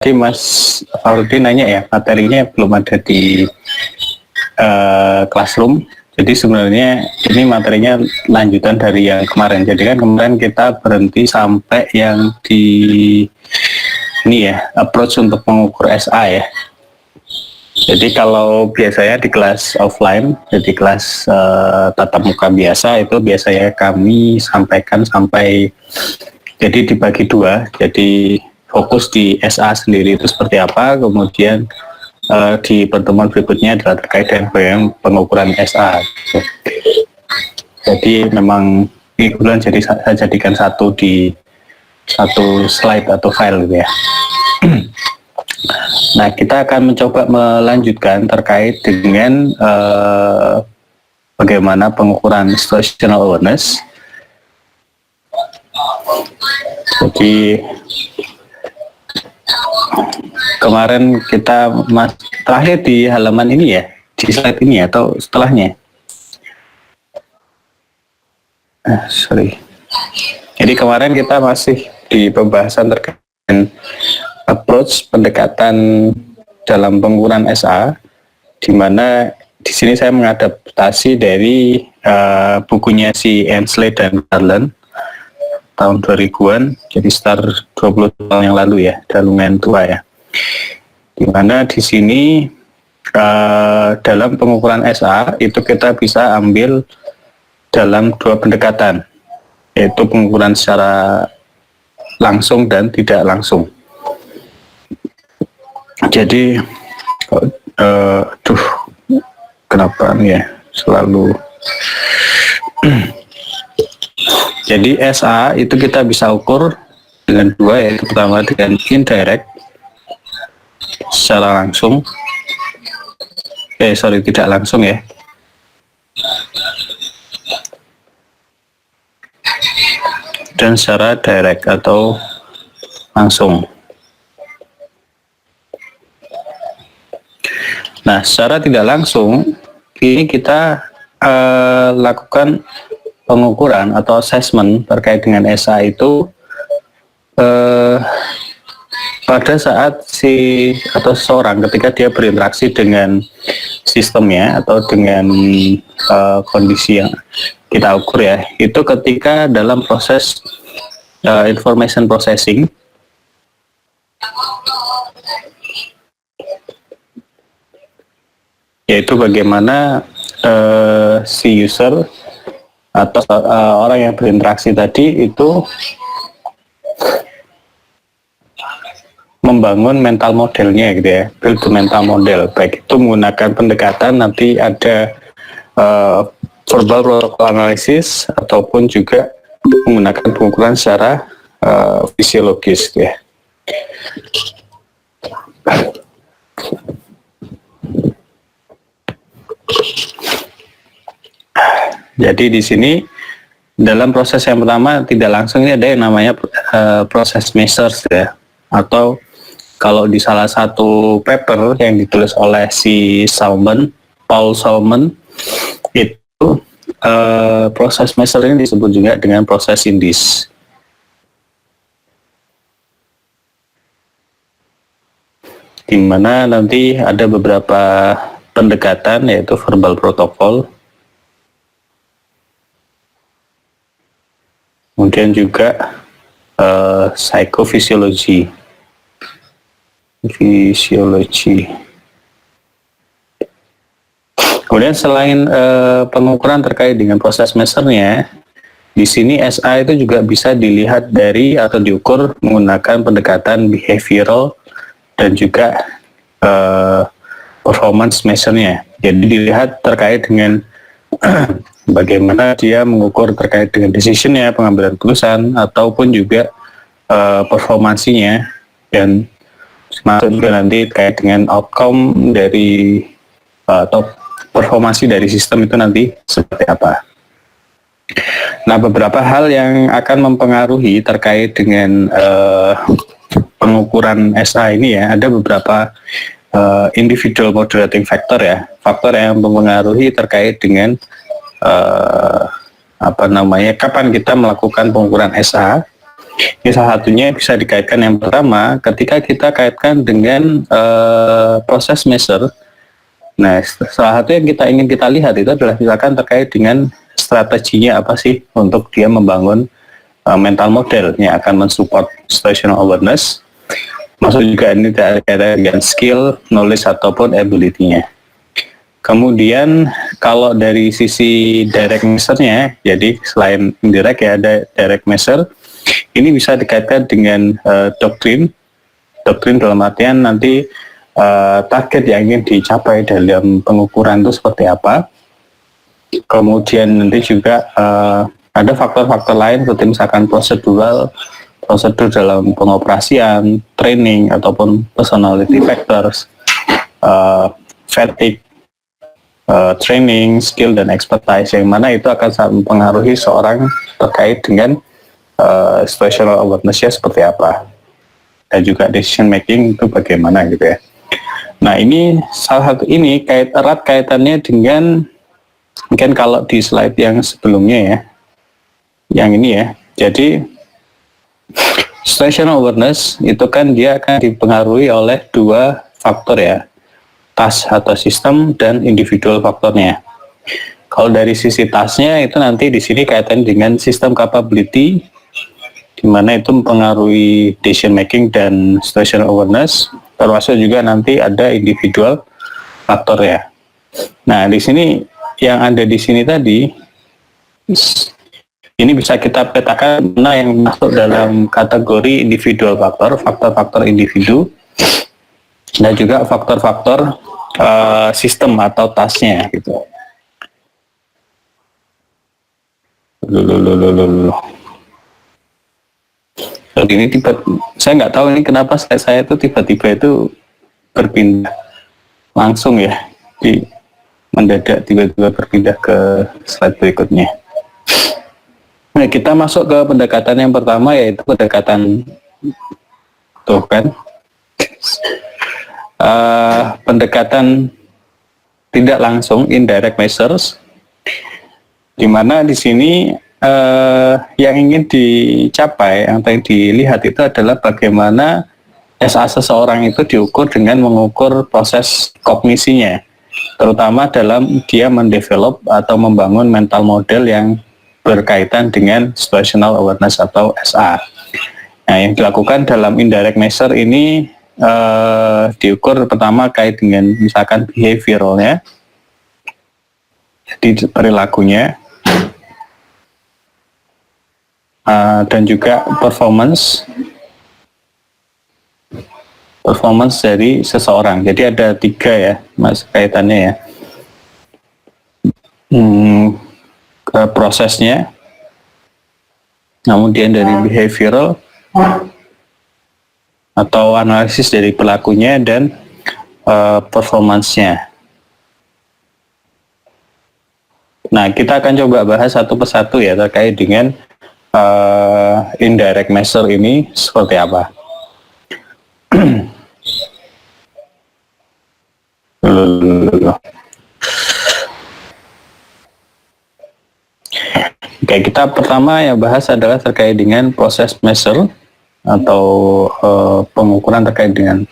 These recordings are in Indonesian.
Tadi Mas Farudin nanya ya, materinya belum ada di Classroom. Jadi sebenarnya ini materinya lanjutan dari yang kemarin. Jadi kan kemarin kita berhenti sampai yang di ini ya, approach untuk mengukur SA ya. Jadi kalau biasanya di kelas offline, jadi kelas tatap muka biasa itu biasanya kami sampaikan sampai jadi dibagi dua. Jadi fokus di SA sendiri itu seperti apa, kemudian di pertemuan berikutnya adalah terkait dengan pengukuran SA. Jadi memang ini kebetulan jadi saya jadikan satu di satu slide atau file gitu ya. Nah, kita akan mencoba melanjutkan terkait dengan bagaimana pengukuran situational awareness. Jadi kemarin kita terakhir di halaman ini ya, di slide ini atau setelahnya. Sorry. Jadi kemarin kita masih di pembahasan terkait dengan approach pendekatan dalam pengukuran SA, di mana di sini saya mengadaptasi dari bukunya si Ensley dan Garland tahun 2000-an, jadi sekitar 20 tahun yang lalu ya, udah lumayan tua ya. Dimana di sini dalam pengukuran SA itu kita bisa ambil dalam dua pendekatan, yaitu pengukuran secara langsung dan tidak langsung. Jadi, kenapa nih ya selalu jadi SA itu kita bisa ukur dengan dua, yaitu pertama dengan indirect secara langsung, tidak langsung ya, dan secara direct atau langsung. Nah, secara tidak langsung ini kita lakukan pengukuran atau assessment terkait dengan SA itu pada saat seseorang ketika dia berinteraksi dengan sistemnya atau dengan kondisi yang kita ukur ya, itu ketika dalam proses information processing, yaitu bagaimana si user atau orang yang berinteraksi tadi itu membangun mental modelnya gitu ya, build the mental model, baik itu menggunakan pendekatan nanti ada verbal protocol analysis ataupun juga menggunakan pengukuran secara fisiologis gitu ya. Jadi di sini dalam proses yang pertama tidak langsung ini ada yang namanya proses measures ya, atau kalau di salah satu paper yang ditulis oleh si Paul Salmon itu proses measure ini disebut juga dengan proses indis. Di mana nanti ada beberapa pendekatan yaitu verbal protokol, kemudian juga psikofisiologi. Kemudian selain pengukuran terkait dengan proses measure-nya, di sini SA itu juga bisa dilihat dari atau diukur menggunakan pendekatan behavioral dan juga performance measure-nya. Jadi dilihat terkait dengan bagaimana dia mengukur terkait dengan decision-nya, pengambilan keputusan, ataupun juga performansinya, dan masuk juga nanti terkait dengan outcome dari atau performansi dari sistem itu nanti seperti apa. Nah, beberapa hal yang akan mempengaruhi terkait dengan pengukuran SA ini ya, ada beberapa individual moderating factor ya, faktor yang mempengaruhi terkait dengan kapan kita melakukan pengukuran SA. Ini salah satunya bisa dikaitkan yang pertama ketika kita kaitkan dengan proses measure. Nah, salah satu yang ingin kita lihat itu adalah misalkan terkait dengan strateginya apa sih untuk dia membangun mental model yang akan mensupport situational awareness. Masuk juga ini terkait dengan skill, knowledge ataupun ability-nya. Kemudian kalau dari sisi direct measure-nya, jadi selain indirect ya ada direct measure, ini bisa dikaitkan dengan doktrin dalam artian nanti target yang ingin dicapai dalam pengukuran itu seperti apa. Kemudian nanti juga ada faktor-faktor lain seperti misalkan prosedur dalam pengoperasian, training ataupun personality factors, fatigue, training, skill dan expertise, yang mana itu akan sangat mempengaruhi seorang terkait dengan situational awareness-nya seperti apa, dan juga decision making itu bagaimana gitu ya. Nah, ini salah satu ini erat kaitannya dengan mungkin kalau di slide yang sebelumnya ya, yang ini ya. Jadi situational awareness itu kan dia akan dipengaruhi oleh dua faktor ya, task atau sistem dan individual faktornya. Kalau dari sisi tasknya itu nanti di sini kaitan dengan sistem capability, di mana itu mempengaruhi decision making dan situational awareness, termasuk juga nanti ada individual faktor ya. Nah, di sini yang ada di sini tadi, ini bisa kita petakan mana yang masuk dalam kategori individual faktor individu, dan juga faktor-faktor sistem atau tasknya gitu. Jadi ini saya nggak tahu ini kenapa saya itu tiba-tiba itu berpindah langsung ya, mendadak tiba-tiba berpindah ke slide berikutnya. Nah, kita masuk ke pendekatan yang pertama, yaitu pendekatan tuh kan pendekatan tidak langsung, indirect measures, di mana di sini yang ingin dicapai, yang ingin dilihat itu adalah bagaimana SA seseorang itu diukur dengan mengukur proses kognisinya, terutama dalam dia mendevelop atau membangun mental model yang berkaitan dengan situational awareness atau SA. Nah, yang dilakukan dalam indirect measure ini diukur pertama kait dengan misalkan behavioralnya, jadi perilakunya, dan juga performance dari seseorang. Jadi ada 3 ya mas kaitannya ya, prosesnya, kemudian dari behavioral atau analisis dari pelakunya, dan performance-nya. Nah, kita akan coba bahas satu persatu ya terkait dengan indirect measure ini seperti apa. Oke, kita pertama yang bahas adalah terkait dengan proses measure atau pengukuran terkait dengan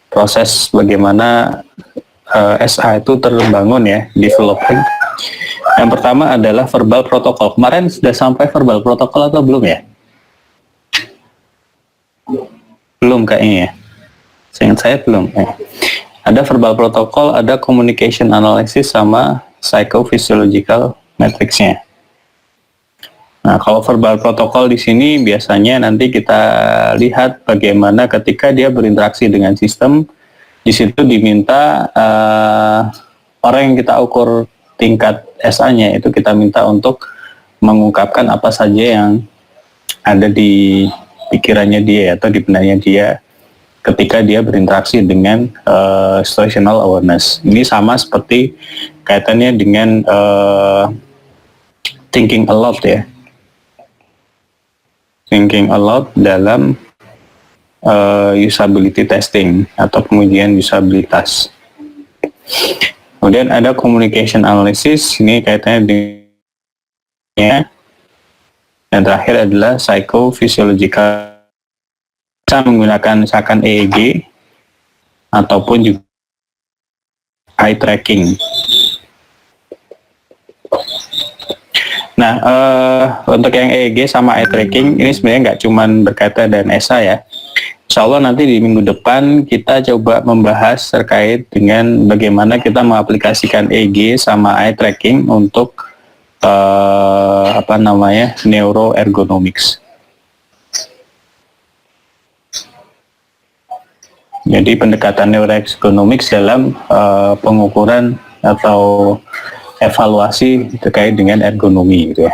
proses bagaimana SA itu terbangun ya, developing. Yang pertama adalah verbal protokol. Kemarin sudah sampai verbal protokol atau belum ya? Belum kayaknya ya. Seingat saya belum. Ada verbal protokol, ada communication analysis, sama psychophysiological matrix-nya. Nah, kalau verbal protokol di sini biasanya nanti kita lihat bagaimana ketika dia berinteraksi dengan sistem, di situ diminta orang yang kita ukur tingkat SA-nya itu kita minta untuk mengungkapkan apa saja yang ada di pikirannya dia atau di benaknya dia ketika dia berinteraksi dengan situational awareness. Ini sama seperti kaitannya dengan thinking aloud ya. Thinking aloud dalam usability testing atau pengujian usabilitas. Kemudian ada communication analysis, ini kaitannya dengan Dan terakhir adalah psychophysiological, bisa menggunakan misalkan EEG ataupun juga eye tracking. Nah, untuk yang EEG sama eye tracking ini sebenarnya nggak cuma berkaitan dengan ESA ya. Insya Allah nanti di minggu depan kita coba membahas terkait dengan bagaimana kita mengaplikasikan EEG sama eye tracking untuk neuroergonomics. Jadi pendekatan neuroergonomics dalam pengukuran atau evaluasi terkait dengan ergonomi gitu ya.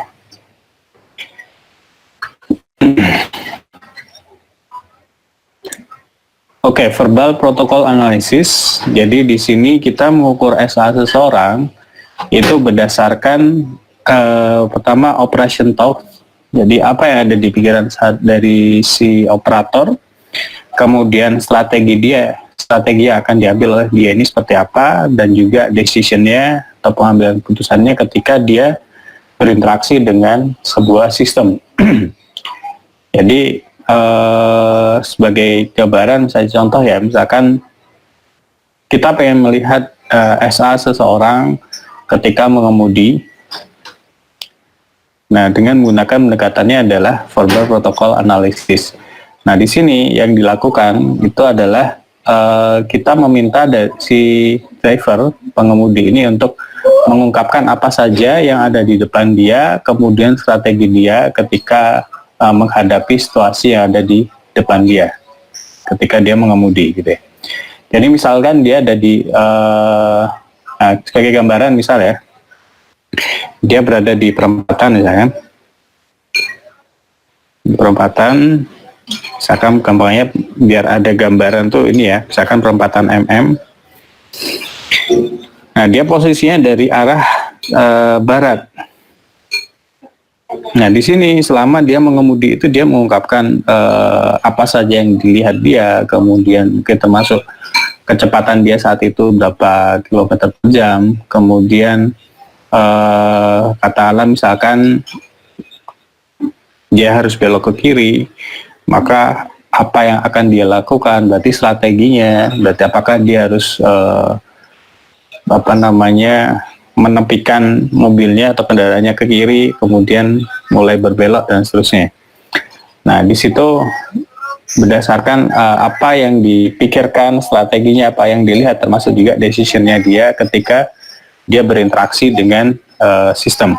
Oke, verbal protocol analysis. Jadi di sini kita mengukur SA seseorang itu berdasarkan pertama operation thought. Jadi apa yang ada di pikiran dari si operator, kemudian strategi yang akan diambil oleh dia ini seperti apa, dan juga decisionnya atau pengambilan keputusannya ketika dia berinteraksi dengan sebuah sistem. Jadi sebagai gambaran saya contoh ya, misalkan kita pengen melihat SA seseorang ketika mengemudi. Nah, dengan menggunakan pendekatannya adalah verbal protocol analysis. Nah, di sini yang dilakukan itu adalah kita meminta si driver, pengemudi ini untuk mengungkapkan apa saja yang ada di depan dia, kemudian strategi dia ketika menghadapi situasi yang ada di depan dia ketika dia mengemudi gitu ya. Jadi misalkan dia ada di sebagai gambaran misal ya, dia berada di perempatan misalkan, di perempatan, misalkan gampangnya biar ada gambaran tuh ini ya, misalkan perempatan MM. Nah, dia posisinya dari arah barat. Nah, di sini selama dia mengemudi itu dia mengungkapkan apa saja yang dilihat dia, kemudian kita masuk kecepatan dia saat itu berapa kilometer per jam, kemudian katakanlah misalkan dia harus belok ke kiri, maka apa yang akan dia lakukan, berarti strateginya, berarti apakah dia harus menepikan mobilnya atau kendaraannya ke kiri, kemudian mulai berbelok dan seterusnya. Nah, di situ berdasarkan apa yang dipikirkan, strateginya, apa yang dilihat, termasuk juga decisionnya dia ketika dia berinteraksi dengan sistem.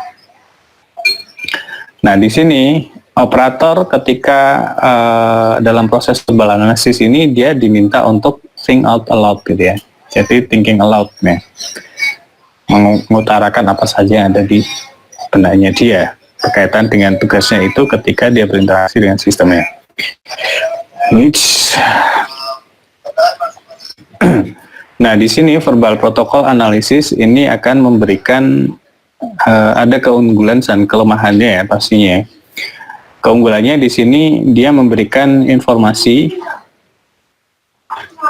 Nah, di sini operator ketika dalam proses verbal analysis ini dia diminta untuk think out aloud gitu ya. Jadi thinking aloud ya. Mengutarakan apa saja yang ada di benaknya dia berkaitan dengan tugasnya itu ketika dia berinteraksi dengan sistemnya. Nah, di sini verbal protokol analisis ini akan memberikan ada keunggulan dan kelemahannya ya pastinya. Keunggulannya di sini dia memberikan informasi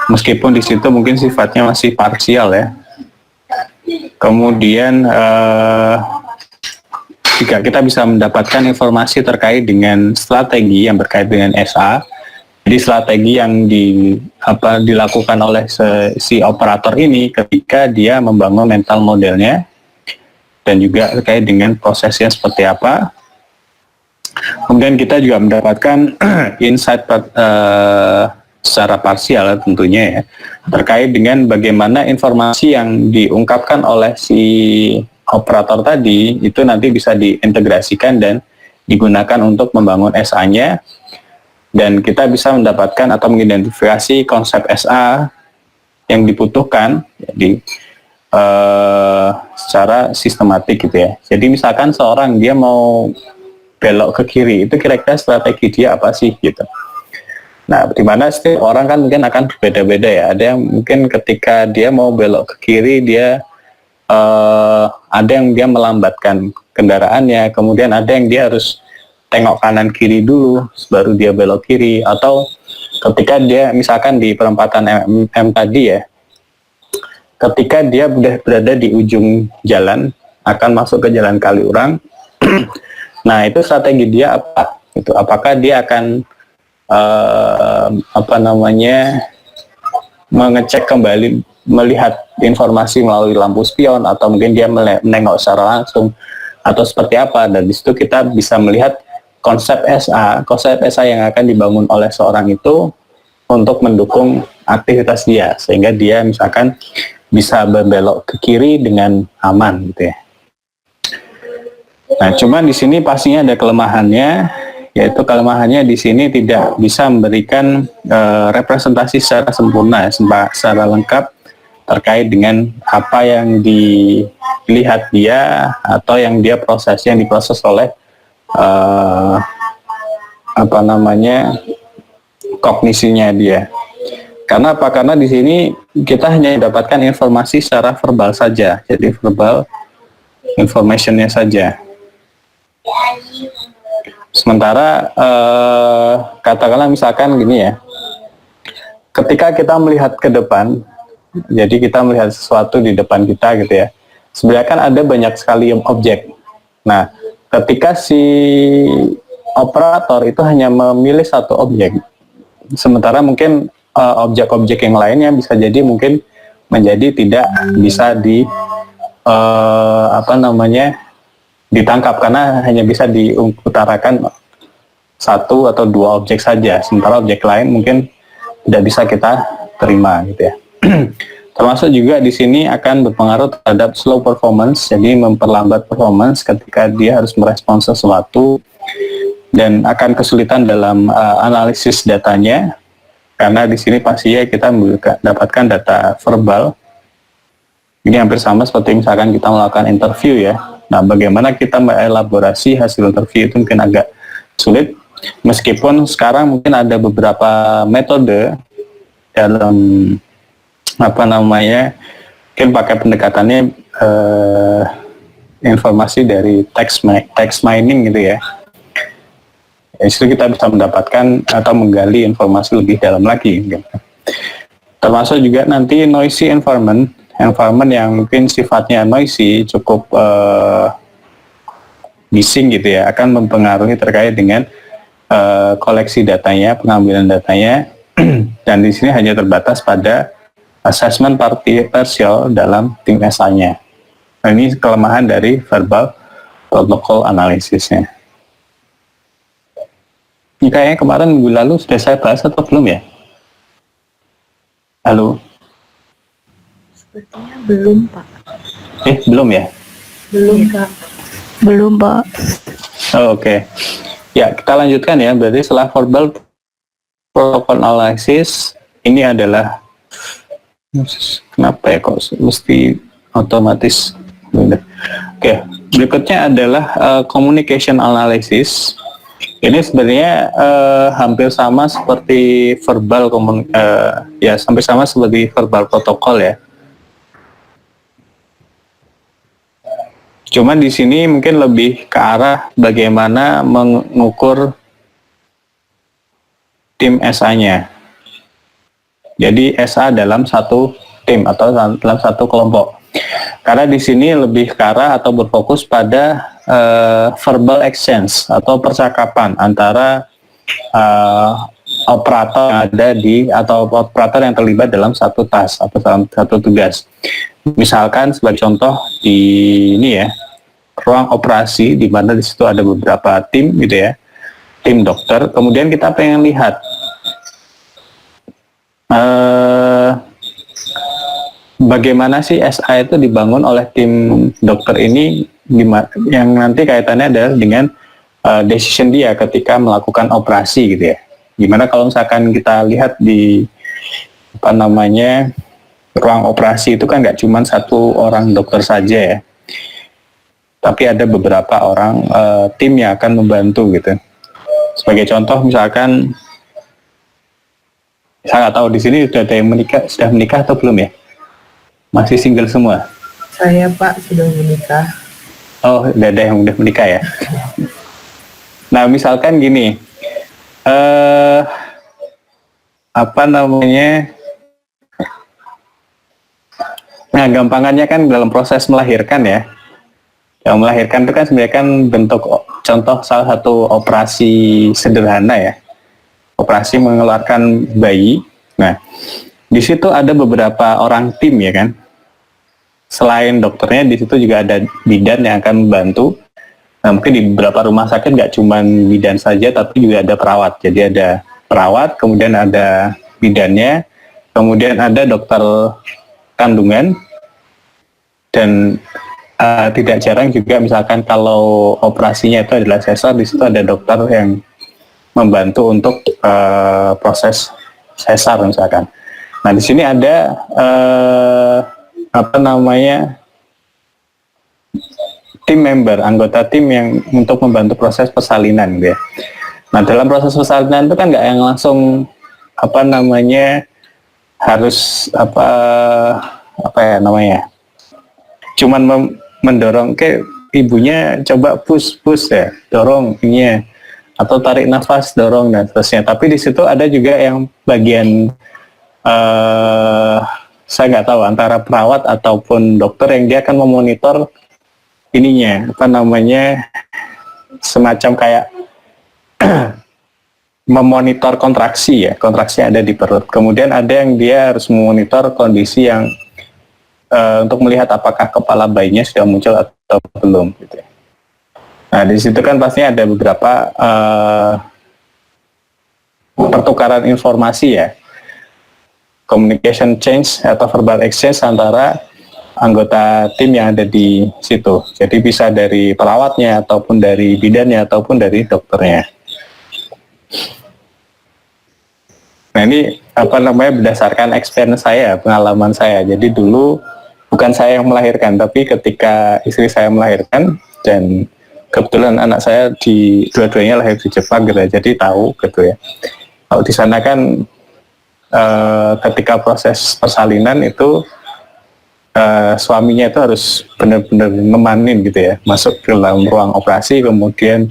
meskipun di situ mungkin sifatnya masih parsial ya. Kemudian jika kita bisa mendapatkan informasi terkait dengan strategi yang berkait dengan SA, jadi strategi yang dilakukan oleh si operator ini ketika dia membangun mental modelnya, dan juga terkait dengan prosesnya seperti apa. Kemudian kita juga mendapatkan insight secara parsial tentunya ya, terkait dengan bagaimana informasi yang diungkapkan oleh si operator tadi itu nanti bisa diintegrasikan dan digunakan untuk membangun SA-nya, dan kita bisa mendapatkan atau mengidentifikasi konsep SA yang dibutuhkan jadi secara sistematik gitu ya. Jadi misalkan seorang dia mau belok ke kiri, itu kira-kira strategi dia apa sih gitu. Nah, di mana setiap orang kan mungkin akan berbeda-beda ya. Ada yang mungkin ketika dia mau belok ke kiri, dia ada yang dia melambatkan kendaraannya, kemudian ada yang dia harus tengok kanan kiri dulu, baru dia belok kiri. Atau ketika dia misalkan di perempatan M tadi ya, ketika dia sudah berada di ujung jalan, akan masuk ke jalan Kaliurang, Nah, itu strategi dia apa? Itu apakah dia akan mengecek kembali, melihat informasi melalui lampu spion, atau mungkin dia menengok secara langsung, atau seperti apa. Dan di situ kita bisa melihat konsep SA yang akan dibangun oleh seorang itu untuk mendukung aktivitas dia, sehingga dia misalkan bisa berbelok ke kiri dengan aman gitu ya. Nah, cuman di sini pastinya ada kelemahannya, yaitu kelemahannya di sini tidak bisa memberikan representasi secara sempurna, secara lengkap terkait dengan apa yang dilihat dia atau yang dia diproses oleh kognisinya dia. Karena apa? Karena di sini kita hanya mendapatkan informasi secara verbal saja, jadi verbal informationnya saja. Sementara katakanlah misalkan gini ya, ketika kita melihat ke depan, jadi kita melihat sesuatu di depan kita gitu ya, sebenarnya kan ada banyak sekali objek. Nah, ketika si operator itu hanya memilih satu objek, sementara mungkin objek-objek yang lainnya bisa jadi mungkin menjadi tidak bisa ditangkap, karena hanya bisa diutarakan satu atau dua objek saja, sementara objek lain mungkin tidak bisa kita terima gitu ya. Termasuk juga di sini akan berpengaruh terhadap slow performance, jadi memperlambat performance ketika dia harus merespons sesuatu, dan akan kesulitan dalam analisis datanya, karena di sini pastinya kita mendapatkan data verbal. Ini hampir sama seperti misalkan kita melakukan interview ya. Nah, bagaimana kita mengelaborasi hasil interview itu mungkin agak sulit, meskipun sekarang mungkin ada beberapa metode dalam mungkin pakai pendekatannya informasi dari text mining gitu ya. Di situ kita bisa mendapatkan atau menggali informasi lebih dalam lagi gitu. Termasuk juga nanti noisy environment yang mungkin sifatnya noisy, cukup bising gitu ya, akan mempengaruhi terkait dengan koleksi datanya, pengambilan datanya. Dan di sini hanya terbatas pada assessment partial dalam tim SA-nya. Nah, ini kelemahan dari verbal protocol analisisnya. Ini kayaknya kemarin minggu lalu sudah saya bahas atau belum ya? Halo? Sepertinya belum, Pak. Belum ya? Belum, Pak. Belum, Pak. Oh, oke. Ya, kita lanjutkan ya. Berarti setelah verbal protocol analysis, ini adalah, kenapa ya kok mesti otomatis? Oke, berikutnya adalah communication analysis. Ini sebenarnya hampir sama seperti verbal hampir sama seperti verbal protokol ya. Cuman di sini mungkin lebih ke arah bagaimana mengukur tim SA-nya. Jadi SA dalam satu tim atau dalam satu kelompok. Karena di sini lebih ke arah atau berfokus pada verbal exchange atau percakapan antara operator yang ada atau operator yang terlibat dalam satu task atau dalam satu tugas. Misalkan sebagai contoh di ini ya, ruang operasi di mana di situ ada beberapa tim gitu ya, tim dokter. Kemudian kita pengen lihat bagaimana sih SA itu dibangun oleh tim dokter ini, yang nanti kaitannya adalah dengan decision dia ketika melakukan operasi gitu ya. Gimana kalau misalkan kita lihat di ruang operasi itu kan nggak cuma satu orang dokter saja ya, tapi ada beberapa orang tim yang akan membantu gitu. Sebagai contoh misalkan, saya nggak tahu di sini sudah ada yang sudah menikah atau belum ya? Masih single semua? Saya, Pak, sudah menikah. Oh, udah ada yang udah menikah ya. Nah, misalkan gini, nah gampangannya kan dalam proses melahirkan ya, Yang melahirkan itu kan sebenarnya kan bentuk contoh salah satu operasi sederhana ya. Operasi mengeluarkan bayi. Nah, di situ ada beberapa orang tim ya kan. Selain dokternya di situ juga ada bidan yang akan membantu. Nah, mungkin di beberapa rumah sakit nggak cuma bidan saja, tapi juga ada perawat. Jadi ada perawat, kemudian ada bidannya, kemudian ada dokter kandungan, dan tidak jarang juga misalkan kalau operasinya itu adalah sesar, di situ ada dokter yang membantu untuk proses sesar misalkan. Nah di sini ada tim member, anggota tim yang untuk membantu proses persalinan gitu ya. Nah dalam proses persalinan itu kan nggak yang langsung harus cuman mendorong ke ibunya coba push ya, dorong ini ya, atau tarik nafas dorong dan seterusnya. Tapi di situ ada juga yang bagian saya nggak tahu antara perawat ataupun dokter yang dia akan memonitor ininya semacam kayak memonitor kontraksi yang ada di perut. Kemudian ada yang dia harus memonitor kondisi yang untuk melihat apakah kepala bayinya sudah muncul atau belum gitu ya. Nah di situ kan pastinya ada beberapa pertukaran informasi ya, communication change atau verbal exchange antara anggota tim yang ada di situ. Jadi bisa dari perawatnya ataupun dari bidannya ataupun dari dokternya. Nah ini berdasarkan experience saya, pengalaman saya. Jadi dulu bukan saya yang melahirkan, tapi ketika istri saya melahirkan dan kebetulan anak saya dua-duanya lahir di Jepang gitu, jadi tahu gitu ya. Kalau di sana kan ketika proses persalinan itu suaminya itu harus benar-benar nemanin gitu ya, masuk ke dalam ruang operasi, kemudian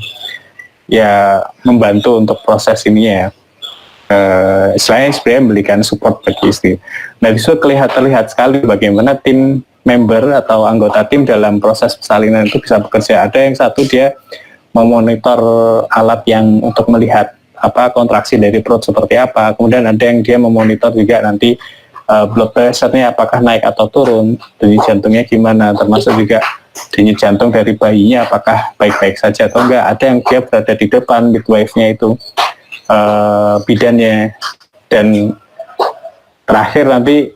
ya membantu untuk proses ini ya. Istilahnya sebenarnya memberikan support bagi istri. Nah disitu terlihat sekali bagaimana tim member atau anggota tim dalam proses persalinan itu bisa bekerja. Ada yang satu dia memonitor alat yang untuk melihat kontraksi dari perut seperti apa, kemudian ada yang dia memonitor juga nanti blood pressure-nya apakah naik atau turun, denyut jantungnya gimana, termasuk juga denyut jantung dari bayinya apakah baik-baik saja atau enggak. Ada yang dia berada di depan midwife-nya itu, bidannya, dan terakhir nanti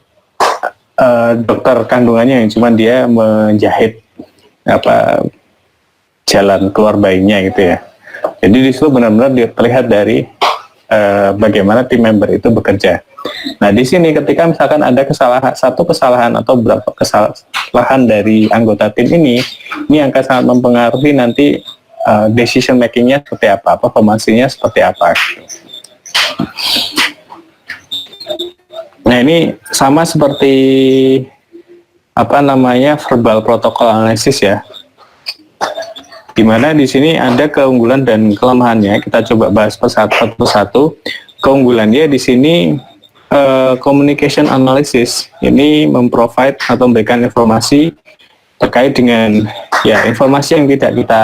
dokter kandungannya yang cuman dia menjahit jalan keluar bayinya gitu ya. Jadi di situ benar-benar terlihat dari bagaimana tim member itu bekerja. Nah di sini ketika misalkan ada satu kesalahan atau beberapa kesalahan dari anggota tim ini akan sangat mempengaruhi nanti decision makingnya seperti apa, performansinya seperti apa. Nah ini sama seperti verbal protokol analisis ya, dimana di sini ada keunggulan dan kelemahannya. Kita coba bahas satu persatu. Keunggulannya di sini communication analysis ini memprovide atau memberikan informasi terkait dengan informasi yang tidak kita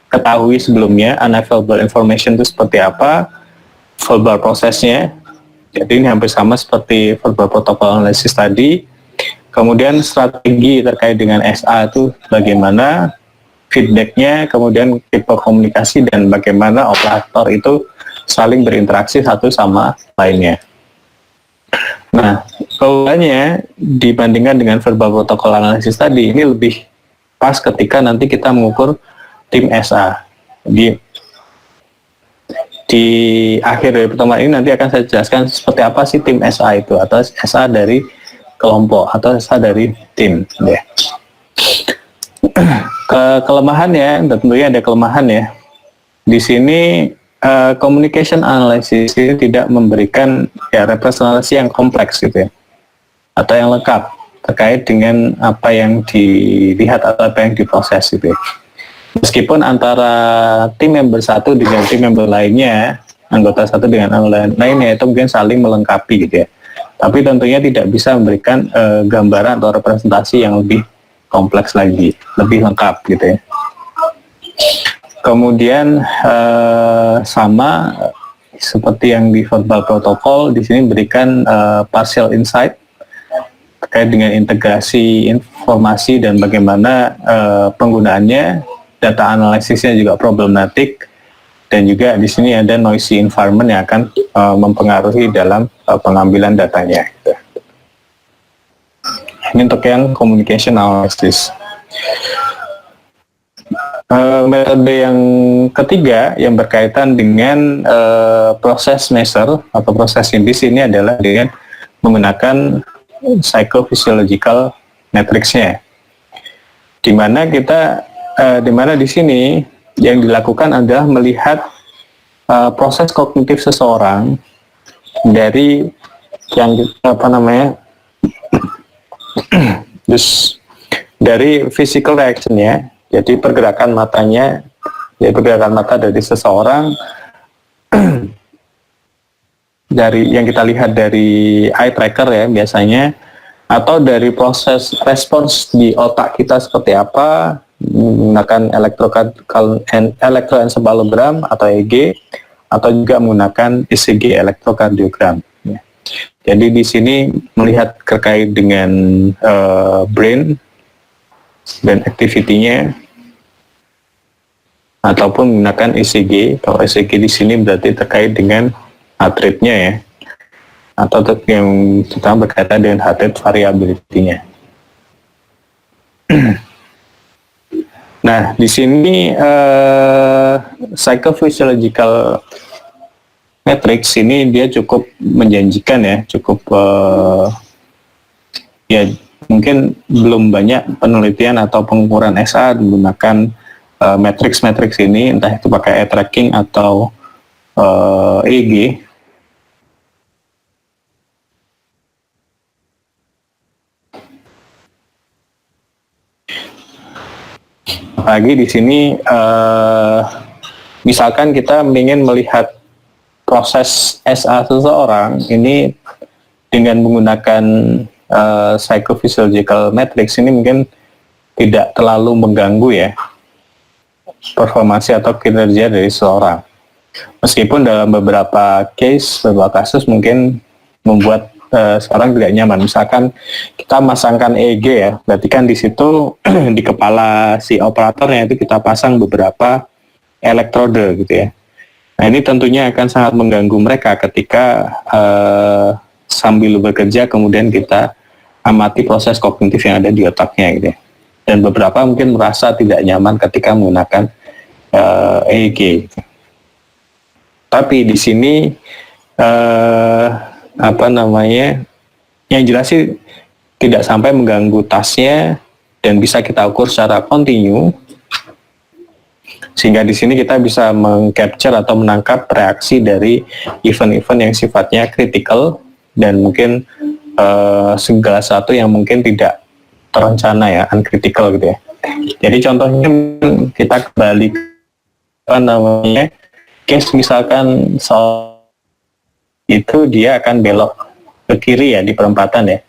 ketahui sebelumnya. Unavailable information itu seperti apa, verbal prosesnya. Jadi ini hampir sama seperti verbal protokol analisis tadi. Kemudian strategi terkait dengan SA itu bagaimana, feedbacknya, kemudian tipe komunikasi, dan bagaimana operator itu saling berinteraksi satu sama lainnya. Nah, keunggulannya dibandingkan dengan verbal protokol analisis tadi, ini lebih pas ketika nanti kita mengukur tim SA. Di akhir dari pertemuan ini nanti akan saya jelaskan seperti apa sih tim SA itu, atau SA dari kelompok atau SA dari tim. Ya. Kelemahannya, tentunya ada kelemahan ya. Di sini communication analysis ini tidak memberikan representasi yang kompleks gitu ya, atau yang lengkap terkait dengan apa yang dilihat atau apa yang diproses gitu ya. Meskipun antara tim member satu dengan tim member lainnya, anggota satu dengan anggota lainnya itu mungkin saling melengkapi gitu ya, tapi tentunya tidak bisa memberikan gambaran atau representasi yang lebih kompleks lagi, lebih lengkap gitu ya. Kemudian sama seperti yang di verbal protocol, di sini berikan partial insight terkait dengan integrasi informasi dan bagaimana penggunaannya, data analisisnya juga problematik, dan juga di sini ada noisy environment yang akan mempengaruhi dalam pengambilan datanya. Gitu. Ini untuk yang communication analysis. Metode yang ketiga yang berkaitan dengan proses measure atau proses di sini adalah dengan menggunakan psychophysiological matrix-nya, di mana di sini yang dilakukan adalah melihat proses kognitif seseorang dari yang dari physical reaction-nya. Jadi pergerakan matanya, pergerakan mata dari seseorang dari yang kita lihat dari eye tracker ya biasanya, atau dari proses respons di otak kita seperti apa menggunakan elektroencephalogram atau EEG, atau juga menggunakan ECG elektrokardiogram. Ya. Jadi di sini melihat terkait dengan brain activity-nya, ataupun menggunakan ECG. Kalau ECG di sini berarti terkait dengan heart rate-nya ya, atau yang kita berkaitan dengan heart rate variability-nya. Nah, di sini psychophysiological matrix ini dia cukup menjanjikan ya, cukup ya mungkin belum banyak penelitian atau pengukuran SA menggunakan matrix ini, entah itu pakai eye tracking atau EEG. Lagi di sini misalkan kita ingin melihat proses SA seseorang ini dengan menggunakan psychophysiological matrix ini mungkin tidak terlalu mengganggu ya performasi atau kinerja dari seseorang. Meskipun dalam beberapa kasus mungkin membuat seorang tidak nyaman. Misalkan kita masangkan EEG ya, berarti kan di situ di kepala si operatornya itu kita pasang beberapa elektrode gitu ya. Nah ini tentunya akan sangat mengganggu mereka ketika sambil bekerja kemudian kita amati proses kognitif yang ada di otaknya gitu ya. Dan beberapa mungkin merasa tidak nyaman ketika menggunakan EEG. Gitu. Tapi di sini yang jelas sih tidak sampai mengganggu tasnya dan bisa kita ukur secara kontinu, sehingga di sini kita bisa mengcapture atau menangkap reaksi dari event-event yang sifatnya kritikal dan mungkin segala sesuatu yang mungkin tidak terencana ya, uncritical gitu ya. Jadi contohnya kita kembali case misalkan soal itu dia akan belok ke kiri ya di perempatan ya.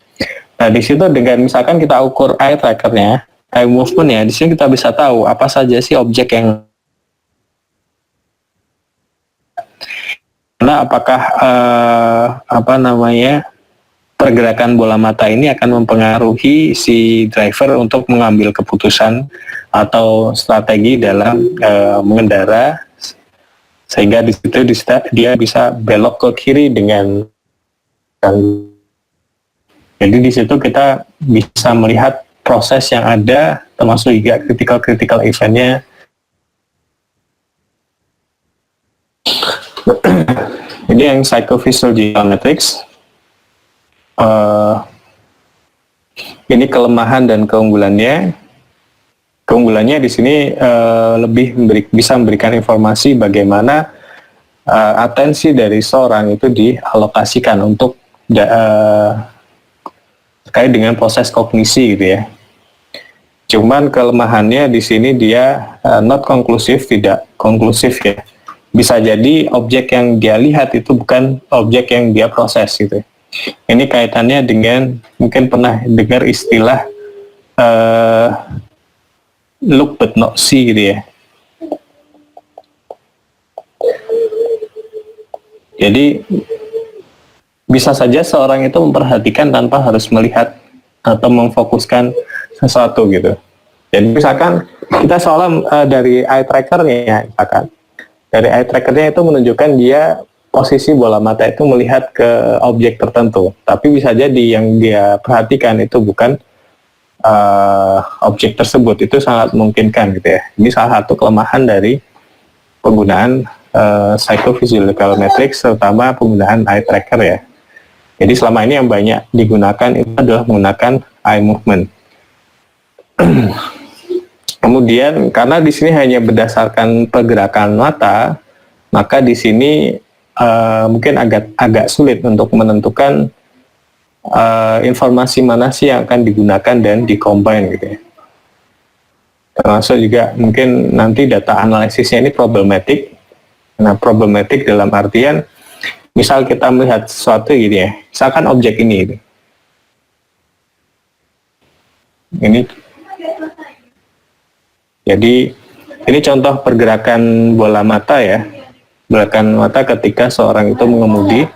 Nah di situ dengan misalkan kita ukur eye trackernya, eye movement ya, di sini kita bisa tahu apa saja sih objek yang apakah pergerakan bola mata ini akan mempengaruhi si driver untuk mengambil keputusan atau strategi dalam mengendara, sehingga di situ dia bisa belok ke kiri dengan jadi di situ kita bisa melihat proses yang ada termasuk juga critical eventnya. Ini yang psychophysiological matrix. Ini kelemahan dan keunggulannya. Keunggulannya di sini bisa memberikan informasi bagaimana atensi dari seorang itu dialokasikan untuk terkait dengan proses kognisi gitu ya. Cuman kelemahannya di sini dia not konklusif, tidak konklusif ya. Bisa jadi objek yang dia lihat itu bukan objek yang dia proses gitu. Ini kaitannya dengan mungkin pernah dengar istilah look but not see gitu ya. Jadi bisa saja seorang itu memperhatikan tanpa harus melihat atau memfokuskan sesuatu gitu. Jadi misalkan kita soal dari eye trackernya, misalkan dari eye trackernya itu menunjukkan dia posisi bola mata itu melihat ke objek tertentu, tapi bisa jadi yang dia perhatikan itu bukan objek tersebut. Itu sangat memungkinkan gitu ya. Ini salah satu kelemahan dari penggunaan psychophysiological metrics, terutama penggunaan eye tracker ya. Jadi selama ini yang banyak digunakan itu adalah menggunakan eye movement. Kemudian karena di sini hanya berdasarkan pergerakan mata, maka di sini mungkin agak sulit untuk menentukan informasi mana sih yang akan digunakan dan dikombin gitu ya. Termasuk juga mungkin nanti data analisisnya ini problematik. Nah, problematik dalam artian misal kita melihat sesuatu gitu ya, misalkan objek ini gitu. Ini jadi ini contoh pergerakan bola mata ya, pergerakan mata ketika seorang itu mengemudi.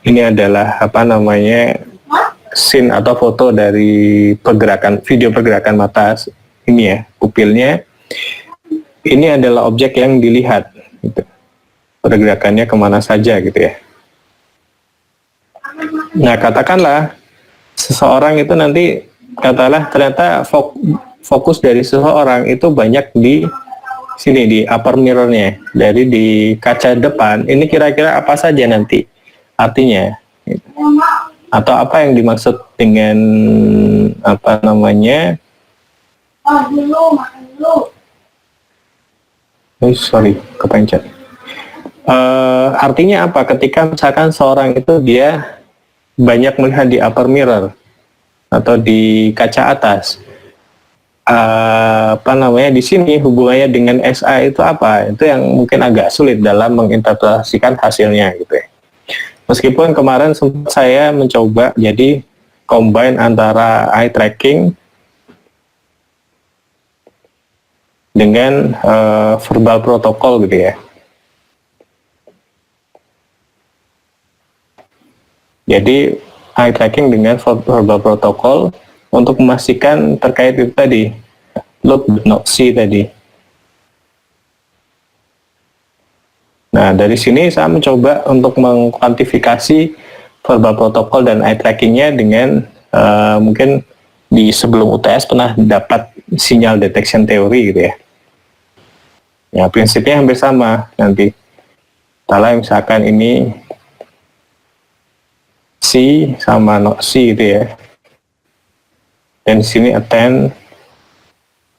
Ini adalah scene atau foto dari video pergerakan mata ini ya, pupilnya. Ini adalah objek yang dilihat gitu. Pergerakannya kemana saja gitu ya. Nah, katakanlah seseorang itu nanti ternyata fokus dari seseorang itu banyak di sini, di upper mirrornya, dari di kaca depan. Ini kira-kira apa saja nanti artinya gitu. Atau apa yang dimaksud dengan kepencet. Artinya apa? Ketika misalkan seorang itu dia banyak melihat di upper mirror atau di kaca atas, di sini hubungannya dengan SA itu apa? Itu yang mungkin agak sulit dalam menginterpretasikan hasilnya gitu ya. Meskipun kemarin sempat saya mencoba jadi combine antara eye tracking dengan verbal protokol gitu ya. Jadi eye tracking dengan verbal protokol untuk memastikan terkait itu tadi, look but not see tadi. Nah, dari sini saya mencoba untuk mengkuantifikasi verbal protokol dan eye trackingnya dengan mungkin di sebelum UTS pernah dapat sinyal detection theory gitu ya. Ya, prinsipnya hampir sama nanti. Kalau misalkan ini see sama not see gitu ya. Dan di sini attend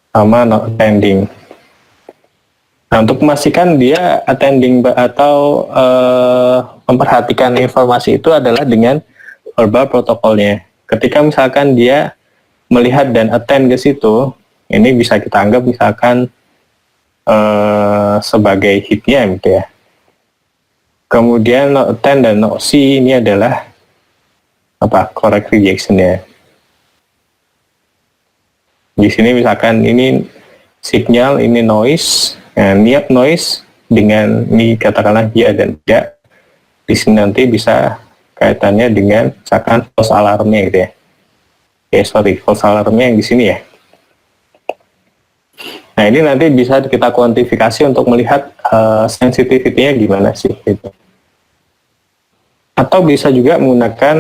sama not attending. Nah, untuk memastikan dia attending atau memperhatikan informasi itu adalah dengan verbal protokolnya. Ketika misalkan dia melihat dan attend ke situ, ini bisa kita anggap misalkan sebagai hitnya gitu ya. Kemudian not attend dan not see ini adalah correct rejection-nya. Di sini misalkan ini signal, ini noise. Nah, niat noise dengan ini katakanlah ya dan tidak. Di sini nanti bisa kaitannya dengan misalkan false alarmnya gitu ya. False alarmnya yang di sini ya. Nah, ini nanti bisa kita kuantifikasi untuk melihat sensitivity-nya gimana sih gitu. Atau bisa juga menggunakan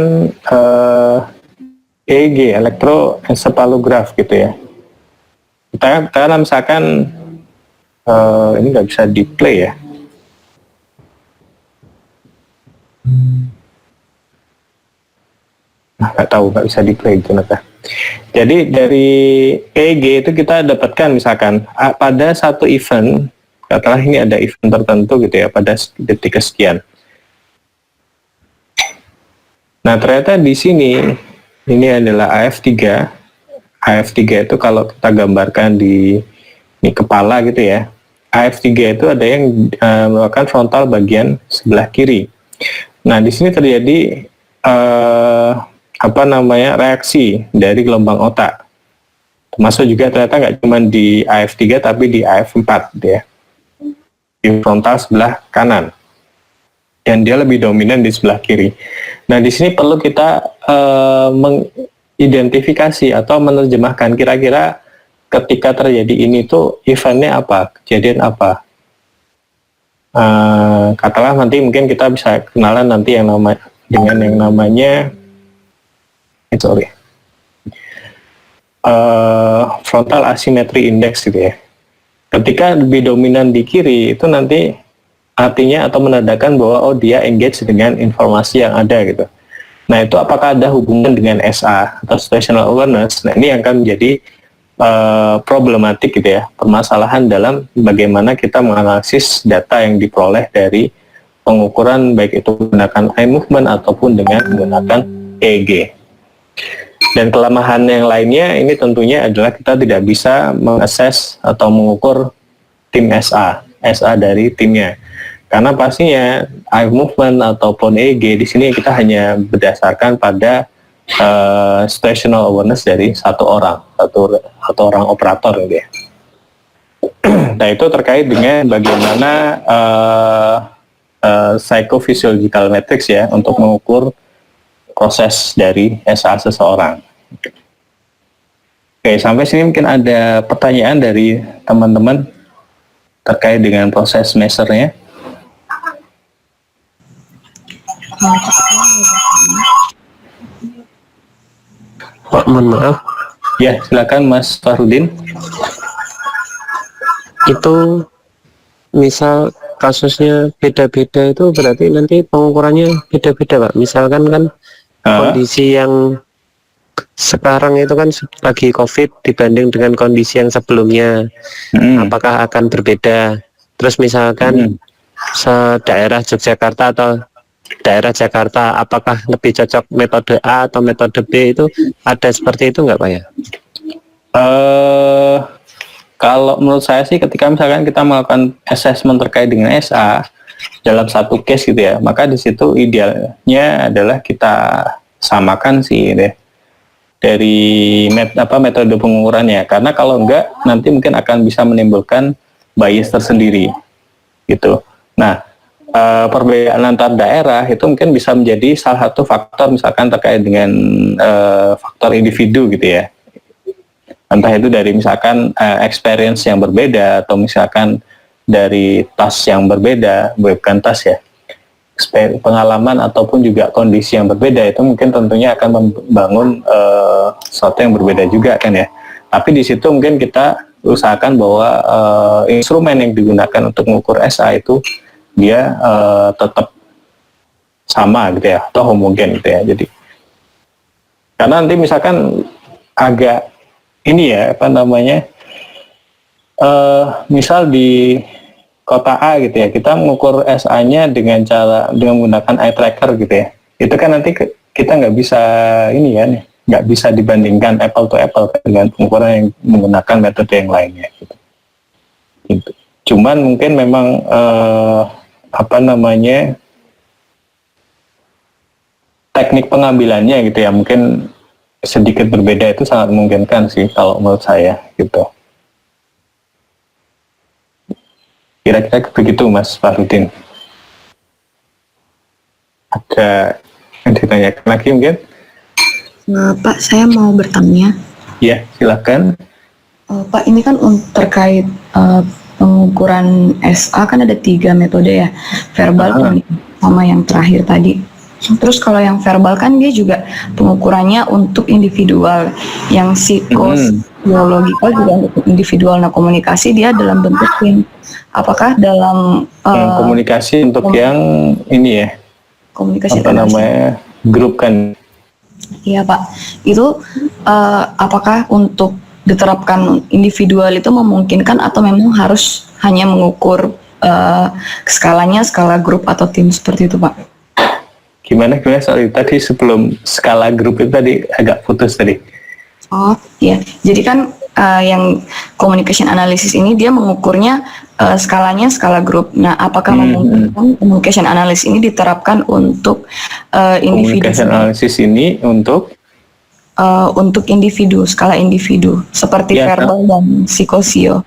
EEG, elektroencephalograph gitu ya. Kita misalkan ini nggak bisa di play ya. Nggak bisa di play ternyata. Jadi dari EEG itu kita dapatkan misalkan pada satu event, katakanlah ini ada event tertentu gitu ya, pada detik kesekian. Nah, ternyata di sini ini adalah AF3. AF3 itu kalau kita gambarkan di kepala gitu ya. AF3 itu ada yang merupakan frontal bagian sebelah kiri. Nah, di sini terjadi reaksi dari gelombang otak. Termasuk juga ternyata nggak cuma di AF3 tapi di AF4 gitu ya. Di frontal sebelah kanan. Dan dia lebih dominan di sebelah kiri. Nah, di sini perlu kita mengidentifikasi atau menerjemahkan kira-kira ketika terjadi ini tuh eventnya apa, kejadian apa. Katakanlah nanti mungkin kita bisa kenalan nanti dengan yang namanya frontal asymmetry index gitu ya. Ketika lebih dominan di kiri itu nanti artinya atau menandakan bahwa dia engage dengan informasi yang ada gitu. Nah, itu apakah ada hubungan dengan SA atau situational awareness? Nah, ini yang akan menjadi problematik gitu ya, permasalahan dalam bagaimana kita menganalisis data yang diperoleh dari pengukuran baik itu menggunakan eye movement ataupun dengan menggunakan EEG. Dan kelemahan yang lainnya ini tentunya adalah kita tidak bisa mengakses atau mengukur tim SA dari timnya. Karena pastinya eye movement ataupun EEG di sini kita hanya berdasarkan pada situational awareness dari satu orang operator gitu ya. Nah, itu terkait dengan bagaimana psychophysiological metrics ya untuk mengukur proses dari SA seseorang. Oke, sampai sini mungkin ada pertanyaan dari teman-teman terkait dengan proses measure-nya. Pak, mohon maaf. Ya, silakan Mas Farudin. Itu misal kasusnya beda-beda itu berarti nanti pengukurannya beda-beda, Pak. Misalkan kan kondisi yang sekarang itu kan lagi COVID dibanding dengan kondisi yang sebelumnya, apakah akan berbeda? Terus misalkan daerah Yogyakarta atau daerah Jakarta, apakah lebih cocok metode A atau metode B, itu ada seperti itu nggak Pak ya? Kalau menurut saya sih ketika misalkan kita melakukan assessment terkait dengan SA dalam satu case gitu ya, maka di situ idealnya adalah kita samakan sih deh dari metode pengukurannya, karena kalau enggak nanti mungkin akan bisa menimbulkan bias tersendiri gitu. Nah, perbedaan antar daerah itu mungkin bisa menjadi salah satu faktor misalkan terkait dengan faktor individu gitu ya, entah itu dari misalkan experience yang berbeda atau misalkan dari task yang berbeda, bukan task ya, pengalaman ataupun juga kondisi yang berbeda, itu mungkin tentunya akan membangun sesuatu yang berbeda juga kan ya. Tapi di situ mungkin kita usahakan bahwa instrumen yang digunakan untuk mengukur SA itu dia tetap sama gitu ya, atau homogen gitu ya. Jadi karena nanti misalkan agak ini ya misal di kota A gitu ya, kita mengukur SA-nya dengan menggunakan eye tracker gitu ya, itu kan nanti kita nggak bisa ini kan, nggak bisa dibandingkan apple to apple dengan pengukuran yang menggunakan metode yang lainnya gitu. Cuman mungkin memang teknik pengambilannya gitu ya, mungkin sedikit berbeda, itu sangat memungkinkan sih kalau menurut saya gitu. Kira-kira begitu Mas Farudin. Ada yang ditanyakan lagi mungkin? Pak, saya mau bertanya. Ya, silakan. Pak, ini kan terkait pengukuran SA kan ada 3 metode ya, verbal sama yang terakhir tadi. Terus kalau yang verbal kan dia juga pengukurannya untuk individual, yang psikological juga untuk individual. Nah, komunikasi dia dalam bentuk tim. Apakah dalam komunikasi untuk yang ini ya, komunikasi grup kan? Iya Pak, itu apakah untuk diterapkan individual itu memungkinkan atau memang harus hanya mengukur skalanya skala grup atau tim seperti itu Pak? Gimana sorry tadi sebelum skala grup itu tadi agak putus tadi. Oh iya, jadi kan yang communication analysis ini dia mengukurnya skalanya skala grup. Nah, apakah memungkinkan communication analysis ini diterapkan untuk individu? Communication analysis ini untuk individu, skala individu seperti Ya, verbal dan psikosio.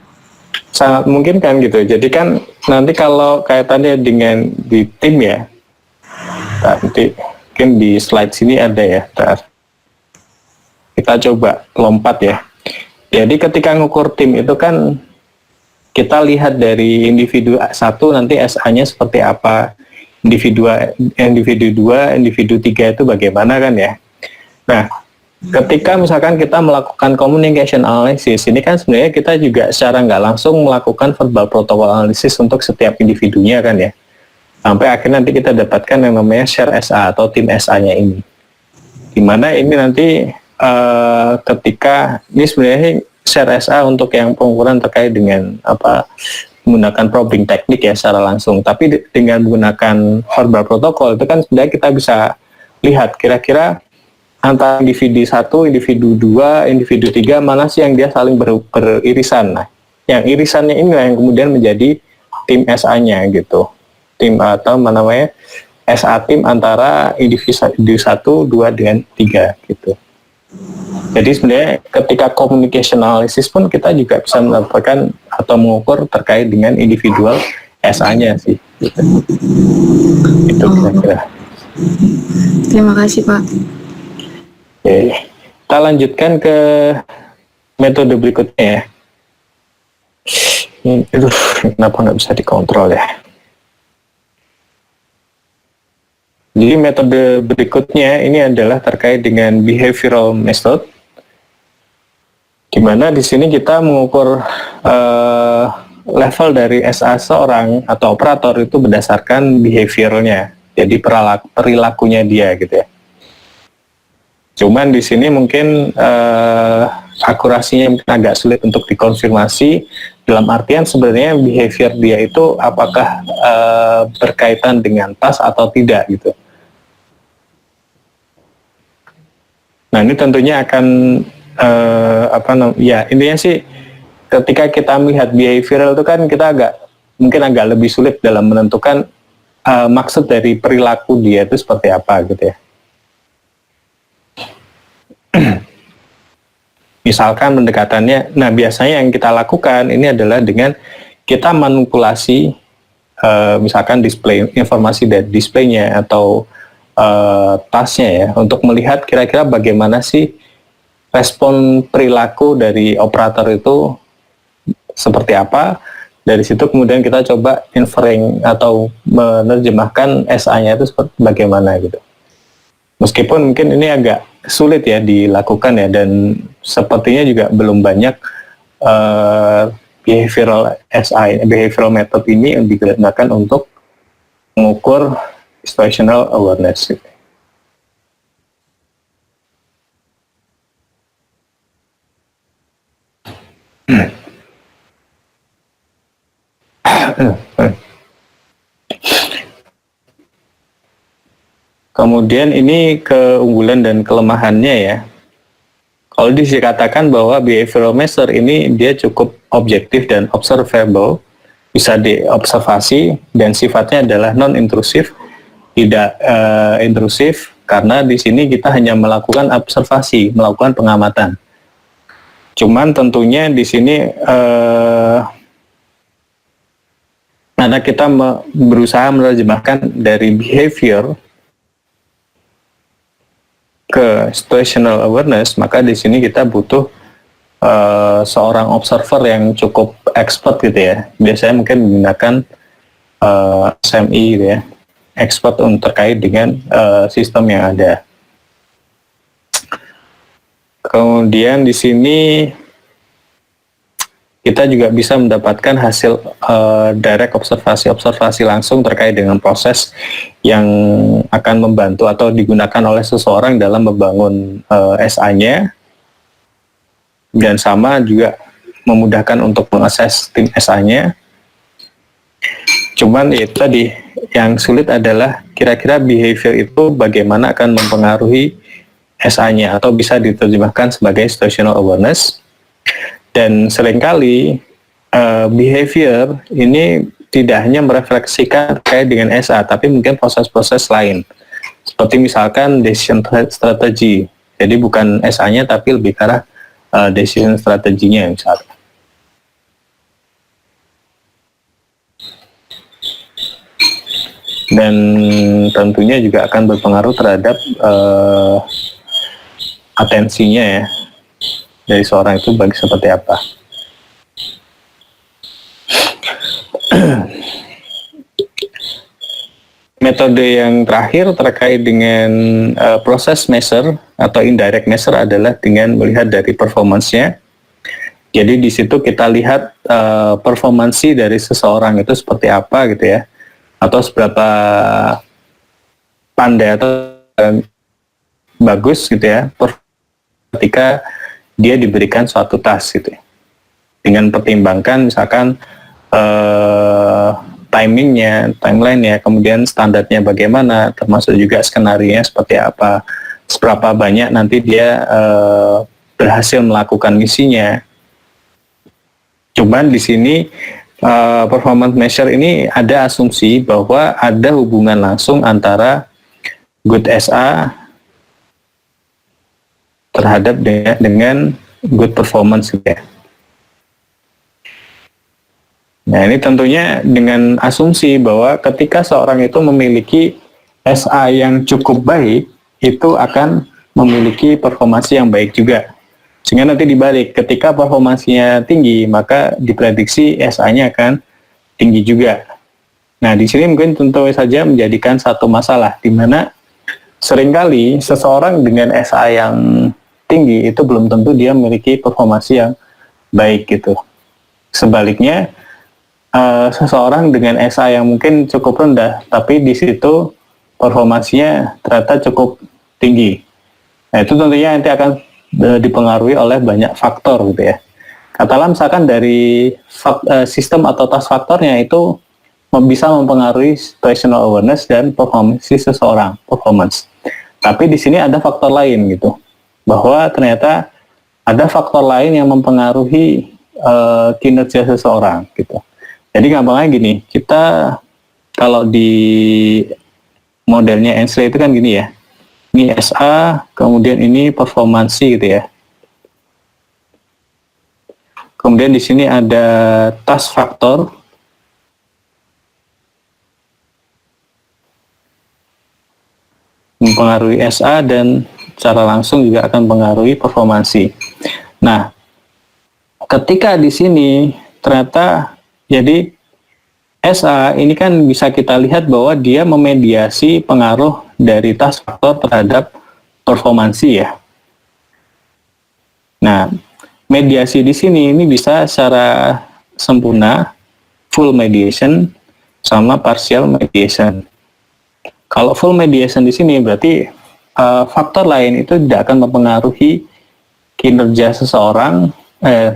sangat mungkin kan gitu. Jadi kan nanti kalau kaitannya dengan di tim ya, nanti mungkin di slide sini ada ya. Ntar. Kita coba lompat ya. Jadi ketika ngukur tim itu kan kita lihat dari individu satu nanti SA-nya seperti apa, individu 2, individu 3 itu bagaimana kan ya. Nah, ketika misalkan kita melakukan communication analysis, ini kan sebenarnya kita juga secara nggak langsung melakukan verbal protocol analysis untuk setiap individunya kan ya. Sampai akhirnya nanti kita dapatkan yang namanya share SA atau tim SA-nya ini. Dimana ini nanti ketika ini sebenarnya share SA untuk yang pengukuran terkait dengan menggunakan probing teknik ya secara langsung. Tapi dengan menggunakan verbal protocol itu kan sebenarnya kita bisa lihat kira-kira antara individu 1, individu 2, individu 3 mana sih yang dia saling beririsan. Nah, yang irisannya inilah yang kemudian menjadi tim SA-nya gitu. Tim atau namanya SA tim antara individu 1, 2 dengan 3 gitu. Jadi sebenarnya ketika communication analysis pun kita juga bisa mendapatkan atau mengukur terkait dengan individual SA-nya sih. Gitu. Itu kira-kira. Terima kasih, Pak. Oke, kita lanjutkan ke metode berikutnya ya. Aduh, kenapa nggak bisa dikontrol ya? Jadi metode berikutnya ini adalah terkait dengan behavioral method, di mana di sini kita mengukur level dari SA seorang atau operator itu berdasarkan behaviornya, jadi perilakunya dia gitu ya. Cuman di sini mungkin akurasinya mungkin agak sulit untuk dikonfirmasi, dalam artian sebenarnya behavior dia itu apakah berkaitan dengan task atau tidak gitu. Nah ini tentunya akan intinya sih ketika kita melihat behavioral itu kan kita mungkin agak lebih sulit dalam menentukan maksud dari perilaku dia itu seperti apa gitu ya. Misalkan pendekatannya, nah biasanya yang kita lakukan ini adalah dengan kita manipulasi misalkan display informasi dari displaynya atau tasnya ya, untuk melihat kira-kira bagaimana sih respon perilaku dari operator itu seperti apa. Dari situ kemudian kita coba inferring atau menerjemahkan SA-nya itu seperti bagaimana gitu. Meskipun mungkin ini agak sulit ya dilakukan ya, dan sepertinya juga belum banyak behavioral method ini yang digunakan untuk mengukur situational awareness. Kemudian ini keunggulan dan kelemahannya ya. Kalau dikatakan bahwa behavioral measure ini dia cukup objektif dan observable, bisa diobservasi dan sifatnya adalah non-intrusif, tidak intrusif, karena di sini kita hanya melakukan observasi, melakukan pengamatan. Cuman tentunya di sini karena kita berusaha menerjemahkan dari behavior ke situational awareness, maka di sini kita butuh seorang observer yang cukup expert gitu ya. Biasanya mungkin menggunakan SME gitu ya, expert terkait dengan sistem yang ada. Kemudian di sini kita juga bisa mendapatkan hasil direct observasi langsung terkait dengan proses yang akan membantu atau digunakan oleh seseorang dalam membangun SA-nya, dan sama juga memudahkan untuk mengakses tim SA-nya. Cuman itu tadi yang sulit adalah kira-kira behavior itu bagaimana akan mempengaruhi SA-nya, atau bisa diterjemahkan sebagai situational awareness. Dan seringkali behavior ini tidak hanya merefleksikan terkait dengan SA, tapi mungkin proses-proses lain. Seperti misalkan decision strategy. Jadi bukan SA-nya, tapi lebih ke arah decision strateginya misalnya. Dan tentunya juga akan berpengaruh terhadap atensinya ya, dari seorang itu bagi seperti apa. Metode yang terakhir terkait dengan proses measure atau indirect measure adalah dengan melihat dari performance-nya. Jadi di situ kita lihat performansi dari seseorang itu seperti apa gitu ya, atau seberapa pandai atau bagus gitu ya ketika dia diberikan suatu task gitu ya. Dengan pertimbangkan misalkan timingnya, timeline-nya, kemudian standarnya bagaimana, termasuk juga skenario-nya seperti apa, seberapa banyak nanti dia berhasil melakukan misinya. Cuman di sini performance measure ini ada asumsi bahwa ada hubungan langsung antara good SA terhadap dengan good performance gitu ya. Nah ini tentunya dengan asumsi bahwa ketika seorang itu memiliki SA yang cukup baik, itu akan memiliki performasi yang baik juga. Sehingga nanti dibalik, ketika performasinya tinggi, maka diprediksi SA-nya akan tinggi juga. Nah di sini mungkin tentu saja menjadikan satu masalah, di mana seringkali seseorang dengan SA yang tinggi itu belum tentu dia memiliki performasi yang baik gitu. Sebaliknya, seseorang dengan SA yang mungkin cukup rendah, tapi di situ performasinya ternyata cukup tinggi. Nah itu tentunya nanti akan dipengaruhi oleh banyak faktor gitu ya. Katakanlah misalkan dari sistem atau task faktornya itu bisa mempengaruhi situational awareness dan performance seseorang, performance. Tapi di sini ada faktor lain gitu, bahwa ternyata ada faktor lain yang mempengaruhi kinerja seseorang gitu. Jadi gampangnya gini, kita kalau di modelnya Ainslie itu kan gini ya, ini SA, kemudian ini performansi gitu ya. Kemudian di sini ada task factor, mempengaruhi SA dan secara langsung juga akan mempengaruhi performansi. Nah, ketika di sini ternyata jadi SA ini kan bisa kita lihat bahwa dia memediasi pengaruh dari task factor terhadap performansi ya. Nah, mediasi di sini ini bisa secara sempurna, full mediation sama partial mediation. Kalau full mediation di sini berarti faktor lain itu tidak akan mempengaruhi kinerja seseorang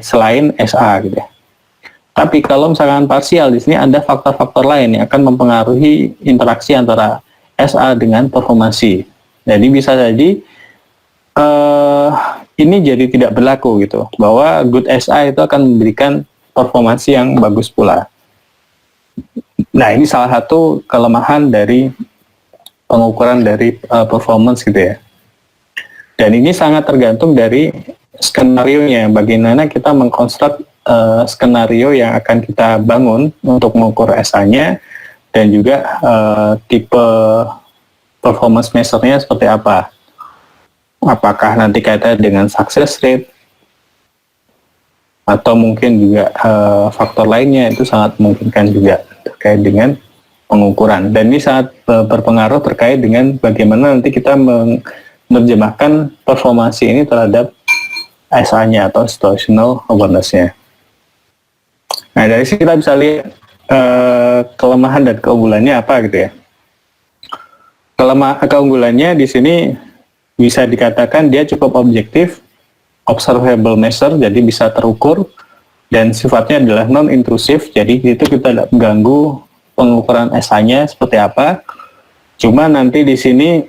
selain SA gitu ya. Tapi kalau misalkan parsial di sini ada faktor-faktor lain yang akan mempengaruhi interaksi antara SA dengan performansi. Jadi bisa jadi ini jadi tidak berlaku gitu, bahwa good SA itu akan memberikan performansi yang bagus pula. Nah ini salah satu kelemahan dari pengukuran dari performance gitu ya. Dan ini sangat tergantung dari skenario-nya, bagaimana kita mengkonstruk skenario yang akan kita bangun untuk mengukur SA-nya, dan juga tipe performance measure-nya seperti apa. Apakah nanti kaitannya dengan success rate, atau mungkin juga faktor lainnya, itu sangat memungkinkan juga terkait dengan pengukuran. Dan ini sangat berpengaruh terkait dengan bagaimana nanti kita menerjemahkan performansi ini terhadap SA-nya atau situational awareness-nya. Nah dari sini kita bisa lihat kelemahan dan keunggulannya apa gitu ya. Keunggulannya di sini bisa dikatakan dia cukup objektif, observable measure, jadi bisa terukur, dan sifatnya adalah non-intrusif, jadi itu kita tidak mengganggu pengukuran SA-nya seperti apa. Cuma nanti di sini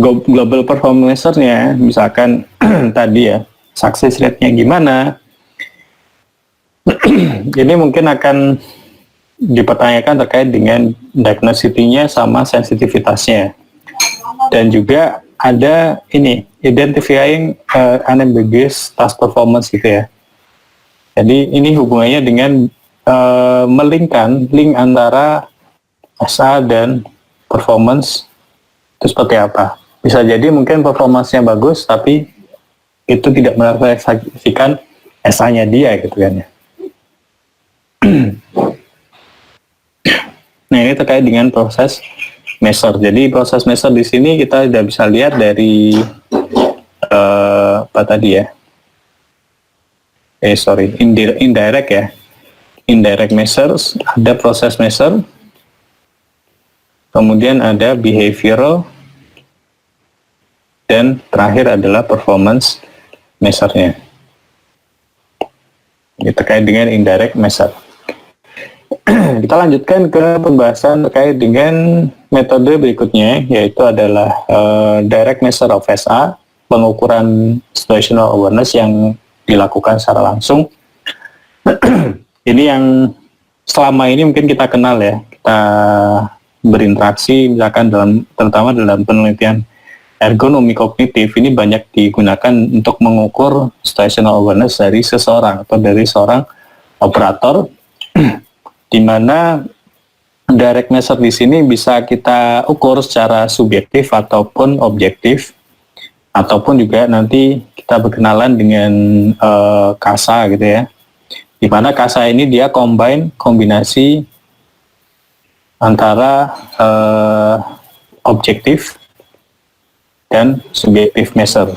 global performance measure-nya, misalkan tadi ya, success rate-nya gimana, ini mungkin akan dipertanyakan terkait dengan diagnosity-nya sama sensitivitasnya. Dan juga ada ini, identifying unambiguous task performance gitu ya. Jadi ini hubungannya dengan link antara SA dan performance itu seperti apa. Bisa jadi mungkin performance-nya bagus, tapi itu tidak merefleksikan SA-nya dia gitu kan ya. Nah, ini terkait dengan proses measure. Jadi proses measure di sini kita tidak bisa lihat dari apa tadi ya? Indirect ya. Indirect measures, ada proses measure, kemudian ada behavioral, dan terakhir adalah performance measure-nya. Ini terkait dengan indirect measure. Kita lanjutkan ke pembahasan terkait dengan metode berikutnya, yaitu adalah direct measure of SA, pengukuran situational awareness yang dilakukan secara langsung. Ini yang selama ini mungkin kita kenal ya, kita berinteraksi misalkan terutama dalam penelitian ergonomi kognitif, ini banyak digunakan untuk mengukur situational awareness dari seseorang atau dari seorang operator, di mana direct measure di sini bisa kita ukur secara subjektif ataupun objektif, ataupun juga nanti kita berkenalan dengan KASA gitu ya, di mana KASA ini dia kombinasi antara objektif dan subjektif measure.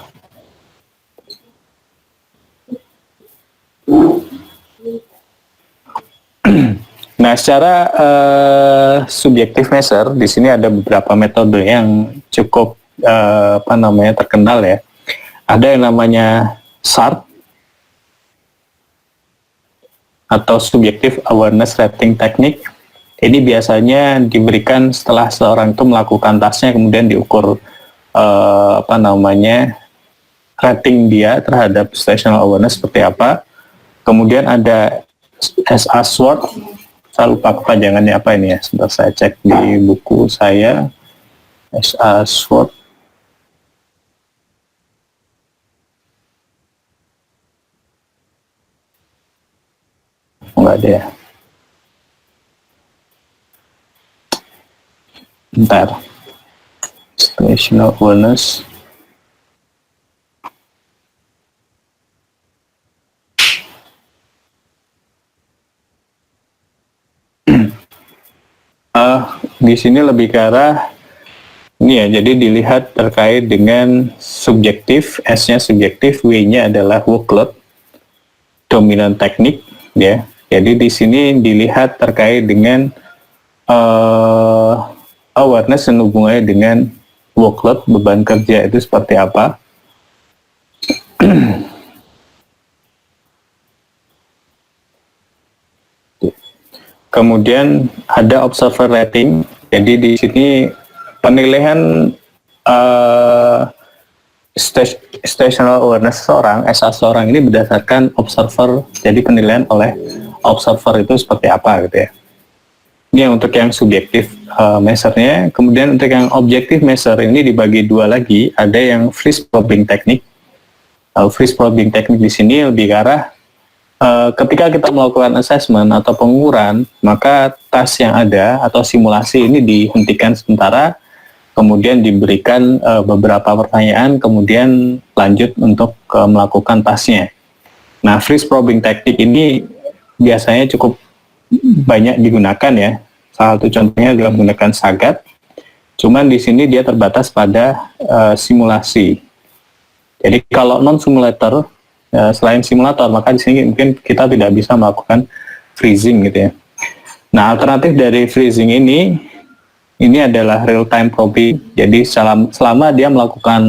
Nah, secara subjektif measure di sini ada beberapa metode yang cukup terkenal ya. Ada yang namanya SART atau Subjective Awareness Rating Technique. Ini biasanya diberikan setelah seorang itu melakukan tasnya, kemudian diukur rating dia terhadap situational awareness seperti apa. Kemudian ada SA SWOT. Saya lupa kepanjangannya apa ini ya. Sebentar saya cek di buku saya. SA SWOT. Enggak ada ya. Bentar. Situational awareness. Di sini lebih ke arah ini ya, jadi dilihat terkait dengan subjektif, S-nya subjektif, W-nya adalah workload, dominant teknik ya. Jadi di sini dilihat terkait dengan awareness dan hubungannya dengan workload, beban kerja itu seperti apa. Kemudian ada observer rating. Jadi di sini penilaian situational awareness seseorang, SA seseorang ini berdasarkan observer. Jadi penilaian oleh observer itu seperti apa gitu ya. Ini untuk yang subjektif measure-nya. Kemudian untuk yang objektif measure ini dibagi dua lagi. Ada yang freeze probing technique. Freeze probing technique di sini lebih ke arah ketika kita melakukan assessment atau pengukuran, maka task yang ada atau simulasi ini dihentikan sementara, kemudian diberikan beberapa pertanyaan, kemudian lanjut untuk melakukan tasknya. Nah, freeze probing technique ini biasanya cukup banyak digunakan ya. Salah satu contohnya adalah menggunakan SAGAT. Cuman di sini dia terbatas pada simulasi. Jadi kalau non simulator, selain simulator, maka di sini mungkin kita tidak bisa melakukan freezing gitu ya. Nah, alternatif dari freezing ini adalah real time probing. Jadi selama dia melakukan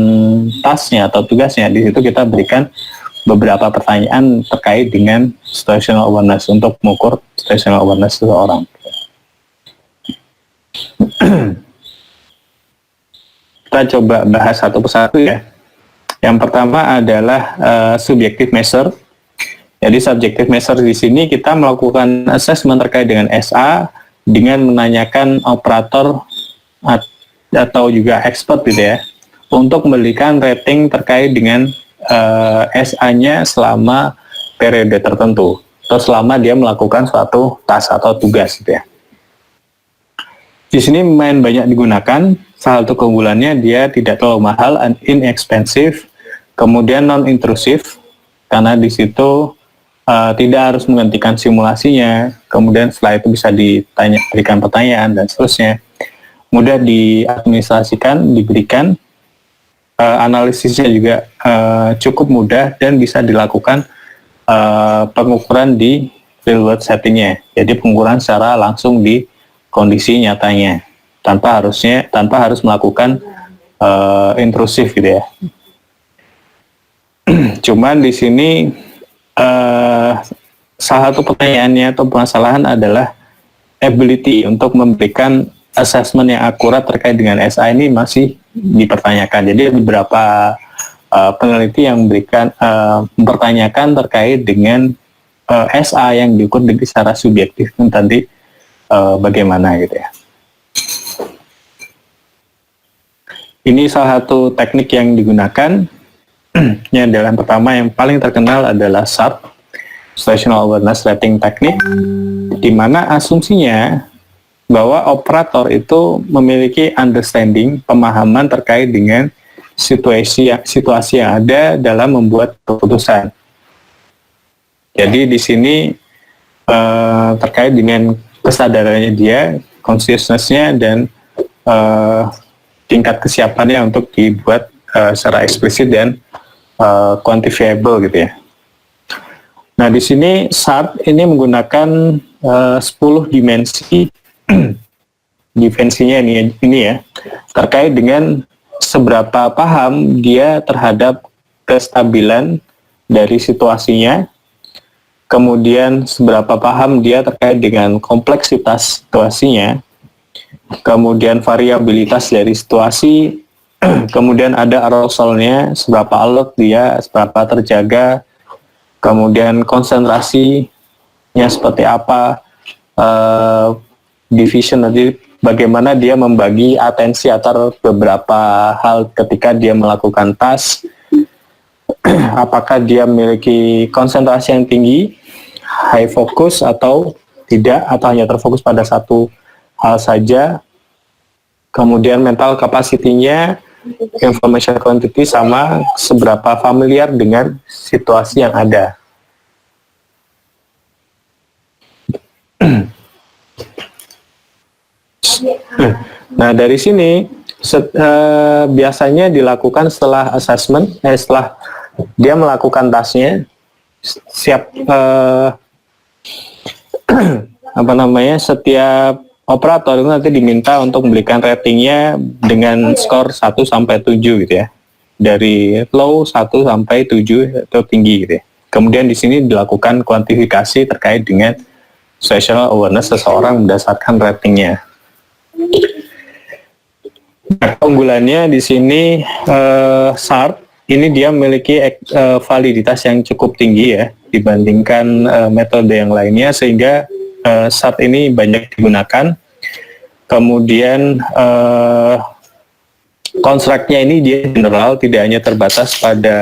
tasknya atau tugasnya, di situ kita berikan beberapa pertanyaan terkait dengan situational awareness untuk mengukur situational awareness seseorang. kita coba bahas satu persatu ya. Yang pertama adalah subjective measure. Jadi subjective measure di sini kita melakukan assessment terkait dengan SA dengan menanyakan operator atau juga expert gitu ya, untuk memberikan rating terkait dengan SA-nya selama periode tertentu atau selama dia melakukan suatu task atau tugas gitu ya. Di sini lumayan banyak digunakan. Salah satu keunggulannya dia tidak terlalu mahal, inexpensive, kemudian non-intrusif karena di situ tidak harus menghentikan simulasinya. Kemudian setelah itu bisa berikan pertanyaan dan seterusnya. Mudah diadministrasikan, diberikan. Analisisnya juga cukup mudah dan bisa dilakukan pengukuran di real world settingnya. Jadi pengukuran secara langsung di kondisi nyatanya tanpa harus melakukan intrusif gitu ya. Cuman di sini salah satu pertanyaannya atau permasalahan adalah ability untuk memberikan assessment yang akurat terkait dengan SA ini masih dipertanyakan. Jadi beberapa peneliti yang mempertanyakan terkait dengan SA yang diukur secara subjektif nanti bagaimana gitu ya. Ini salah satu teknik yang digunakan. Yang adalah yang pertama yang paling terkenal adalah SAT, Situational Awareness Rating Technique, di mana asumsinya bahwa operator itu memiliki understanding, pemahaman terkait dengan situasi yang ada dalam membuat keputusan. Jadi di sini terkait dengan kesadarannya dia, consciousness-nya, dan tingkat kesiapannya untuk dibuat secara eksplisit dan quantifiable gitu ya. Nah di sini SART ini menggunakan 10 dimensi dimensinya ini ya, terkait dengan seberapa paham dia terhadap kestabilan dari situasinya, kemudian seberapa paham dia terkait dengan kompleksitas situasinya, kemudian variabilitas dari situasi, kemudian ada arosolnya, seberapa alert dia, seberapa terjaga, kemudian konsentrasinya seperti apa, division nanti bagaimana dia membagi atensi antar beberapa hal ketika dia melakukan task, apakah dia memiliki konsentrasi yang tinggi, high focus atau tidak, atau hanya terfokus pada satu hal saja, kemudian mental capacity-nya, information quantity, sama seberapa familiar dengan situasi yang ada. Nah dari sini biasanya dilakukan setelah assessment, setelah dia melakukan tasknya, setiap operator itu nanti diminta untuk memberikan ratingnya dengan skor 1 sampai 7 gitu ya. Dari low 1 sampai 7 atau tinggi gitu ya. Kemudian di sini dilakukan kuantifikasi terkait dengan situational awareness seseorang berdasarkan ratingnya. Nah, keunggulannya di sini SART ini dia memiliki validitas yang cukup tinggi ya dibandingkan metode yang lainnya, sehingga SART ini banyak digunakan. Kemudian konstruknya ini dia general, tidak hanya terbatas pada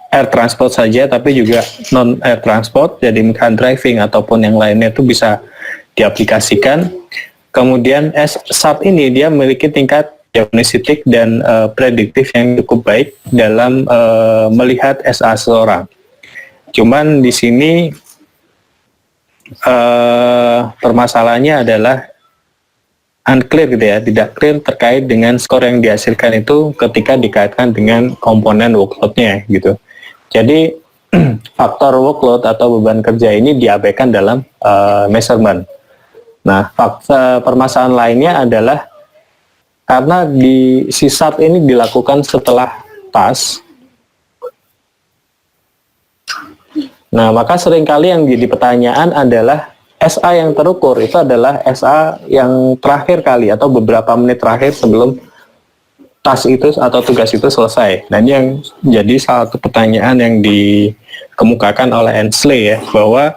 air transport saja, tapi juga non air transport, jadi misalkan driving ataupun yang lainnya itu bisa diaplikasikan. Kemudian SART ini dia memiliki tingkat diagnostik dan prediktif yang cukup baik dalam melihat SA seseorang. Cuman di sini permasalahannya adalah unclear gitu ya, tidak clear terkait dengan skor yang dihasilkan itu ketika dikaitkan dengan komponen workload-nya gitu. Jadi faktor workload atau beban kerja ini diabaikan dalam measurement. Nah, permasalahan lainnya adalah karena di SART ini dilakukan setelah task. Nah, maka seringkali yang jadi pertanyaan adalah SA yang terukur itu adalah SA yang terakhir kali atau beberapa menit terakhir sebelum task itu atau tugas itu selesai. Nah, ini yang jadi salah satu pertanyaan yang dikemukakan oleh Hensley ya, bahwa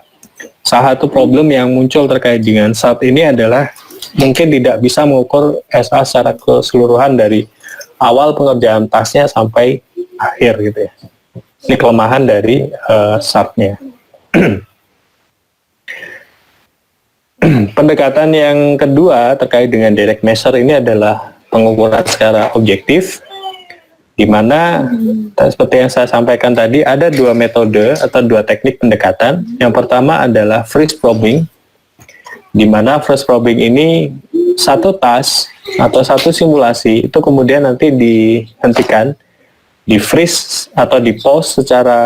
salah satu problem yang muncul terkait dengan saat ini adalah mungkin tidak bisa mengukur SA secara keseluruhan dari awal pengerjaan tasknya sampai akhir gitu ya. Ini kelemahan dari SAT-nya. Pendekatan yang kedua terkait dengan direct measure ini adalah pengukuran secara objektif, di mana seperti yang saya sampaikan tadi ada dua metode atau dua teknik pendekatan. Yang pertama adalah freeze probing, di mana freeze probing ini satu task atau satu simulasi itu kemudian nanti dihentikan, di freeze atau di pause secara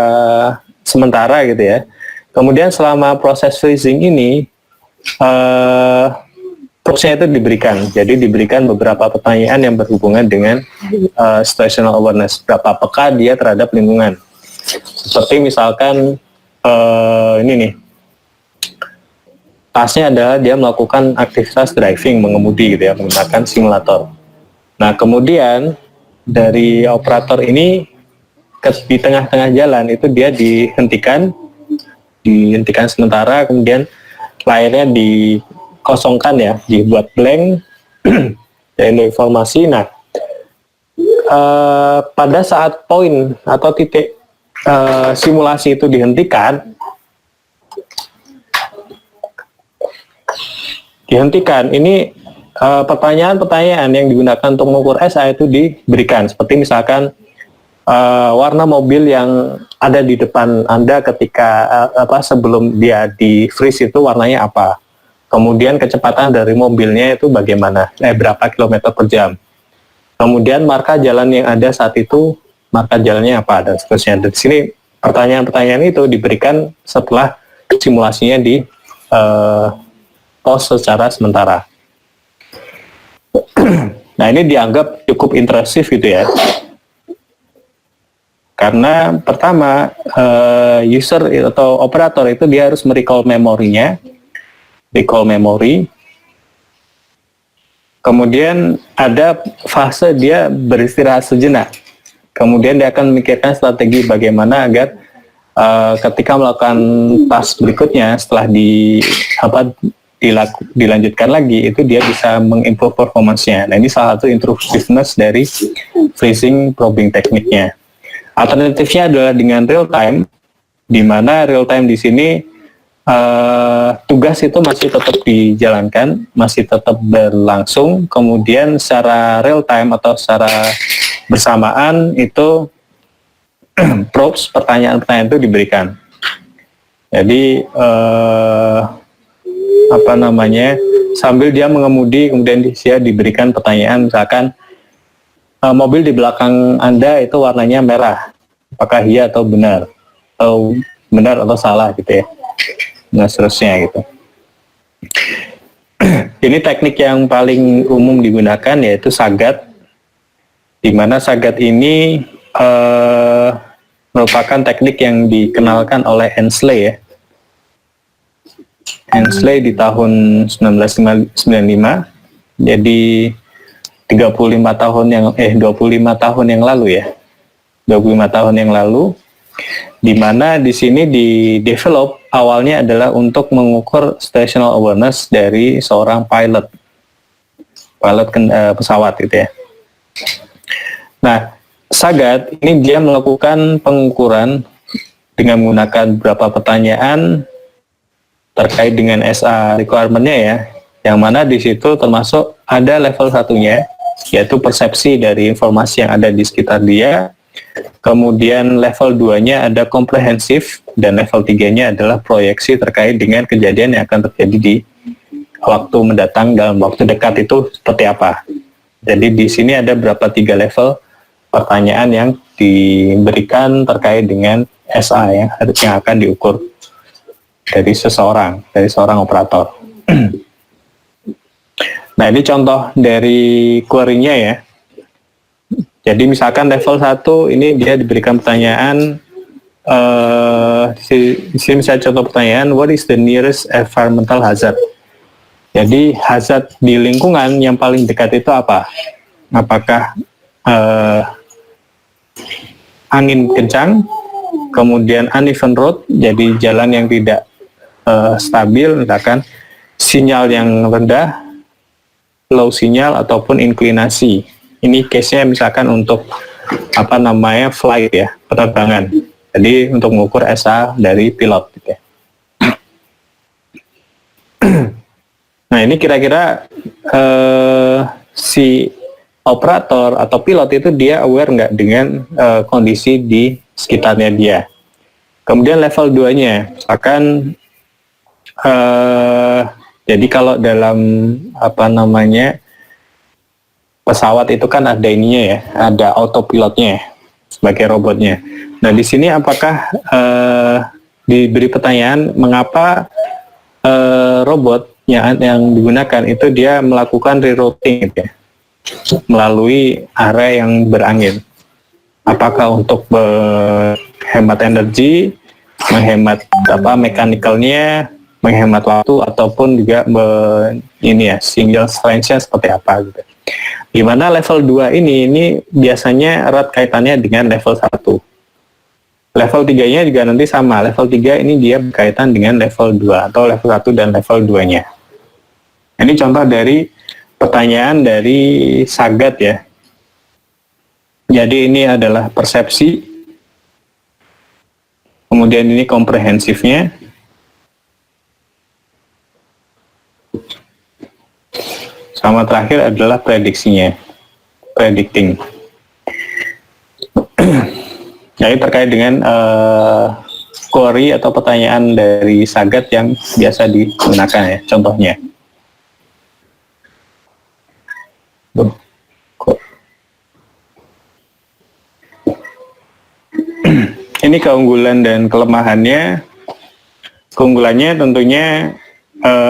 sementara gitu ya. Kemudian selama proses freezing ini promptnya itu diberikan. Jadi diberikan beberapa pertanyaan yang berhubungan dengan situational awareness, berapa peka dia terhadap lingkungan. Seperti misalkan ini nih, tasknya adalah dia melakukan aktivitas driving, mengemudi gitu ya, menggunakan simulator. Nah, kemudian dari operator ini di tengah-tengah jalan itu dia dihentikan sementara, kemudian layarnya dikosongkan ya, dibuat blank dan informasi. Nah, pada saat poin atau titik simulasi itu dihentikan, ini pertanyaan-pertanyaan yang digunakan untuk mengukur SA itu diberikan, seperti misalkan warna mobil yang ada di depan Anda ketika sebelum dia di freeze itu warnanya apa, kemudian kecepatan dari mobilnya itu bagaimana, berapa kilometer per jam, kemudian marka jalan yang ada saat itu, marka jalannya apa, dan seterusnya. Di sini pertanyaan-pertanyaan itu diberikan setelah simulasinya di pause secara sementara. Nah, ini dianggap cukup intensif gitu ya, karena pertama user atau operator itu dia harus merecall memorinya, kemudian ada fase dia beristirahat sejenak, kemudian dia akan memikirkan strategi bagaimana agar ketika melakukan task berikutnya setelah dilanjutkan lagi, itu dia bisa mengimprove performance-nya. Nah, ini salah satu intrusiveness dari freezing probing tekniknya. Alternatifnya adalah dengan real time, di mana real time di sini tugas itu masih tetap dijalankan, masih tetap berlangsung, kemudian secara real time atau secara bersamaan itu probes, pertanyaan-pertanyaan itu diberikan. Jadi sambil dia mengemudi, kemudian dia diberikan pertanyaan, misalkan mobil di belakang Anda itu warnanya merah, apakah iya atau benar atau salah gitu ya, nah seterusnya gitu. Ini teknik yang paling umum digunakan yaitu SAGAT, di mana SAGAT ini merupakan teknik yang dikenalkan oleh Hensley ya. Hensley di tahun 1995, jadi 25 tahun yang lalu ya. 25 tahun yang lalu, di mana di sini di develop awalnya adalah untuk mengukur situational awareness dari seorang pilot pesawat gitu ya. Nah, SAGAT ini dia melakukan pengukuran dengan menggunakan beberapa pertanyaan terkait dengan SA requirement-nya ya, yang mana di situ termasuk ada level satunya, yaitu persepsi dari informasi yang ada di sekitar dia. Kemudian level 2-nya ada komprehensif, dan level 3-nya adalah proyeksi terkait dengan kejadian yang akan terjadi di waktu mendatang, dalam waktu dekat itu seperti apa. Jadi di sini ada berapa 3 level pertanyaan yang diberikan terkait dengan SA yang akan diukur dari seorang operator. Nah, ini contoh dari query-nya ya. Jadi misalkan level 1 ini dia diberikan pertanyaan di sini saya contoh pertanyaan, what is the nearest environmental hazard? Jadi hazard di lingkungan yang paling dekat itu apa? Apakah angin kencang, kemudian uneven road, jadi jalan yang tidak stabil, misalkan sinyal yang rendah, low sinyal, ataupun inklinasi. Ini case-nya misalkan untuk flight ya, penerbangan. Jadi untuk mengukur SA dari pilot gitu ya. Nah ini kira-kira si operator atau pilot itu dia aware nggak dengan kondisi di sekitarnya dia. Kemudian level 2-nya, misalkan jadi kalau dalam pesawat itu kan ada ininya ya, ada autopilotnya sebagai robotnya. Nah di sini apakah diberi pertanyaan mengapa robot yang digunakan itu dia melakukan rerouting gitu ya, melalui area yang berangin. Apakah untuk menghemat energi, menghemat mekanikalnya, menghemat waktu, ataupun juga single range-nya seperti apa gitu. Gimana level 2 ini biasanya erat kaitannya dengan level 1. Level 3-nya juga nanti sama. Level 3 ini dia berkaitan dengan level 2 atau level 1 dan level 2-nya. Ini contoh dari pertanyaan dari Sagat ya. Jadi ini adalah persepsi. Kemudian ini komprehensifnya. Sama terakhir adalah prediksinya, predicting. Jadi terkait dengan query atau pertanyaan dari Sagat yang biasa digunakan ya, contohnya. Ini keunggulan dan kelemahannya. Keunggulannya tentunya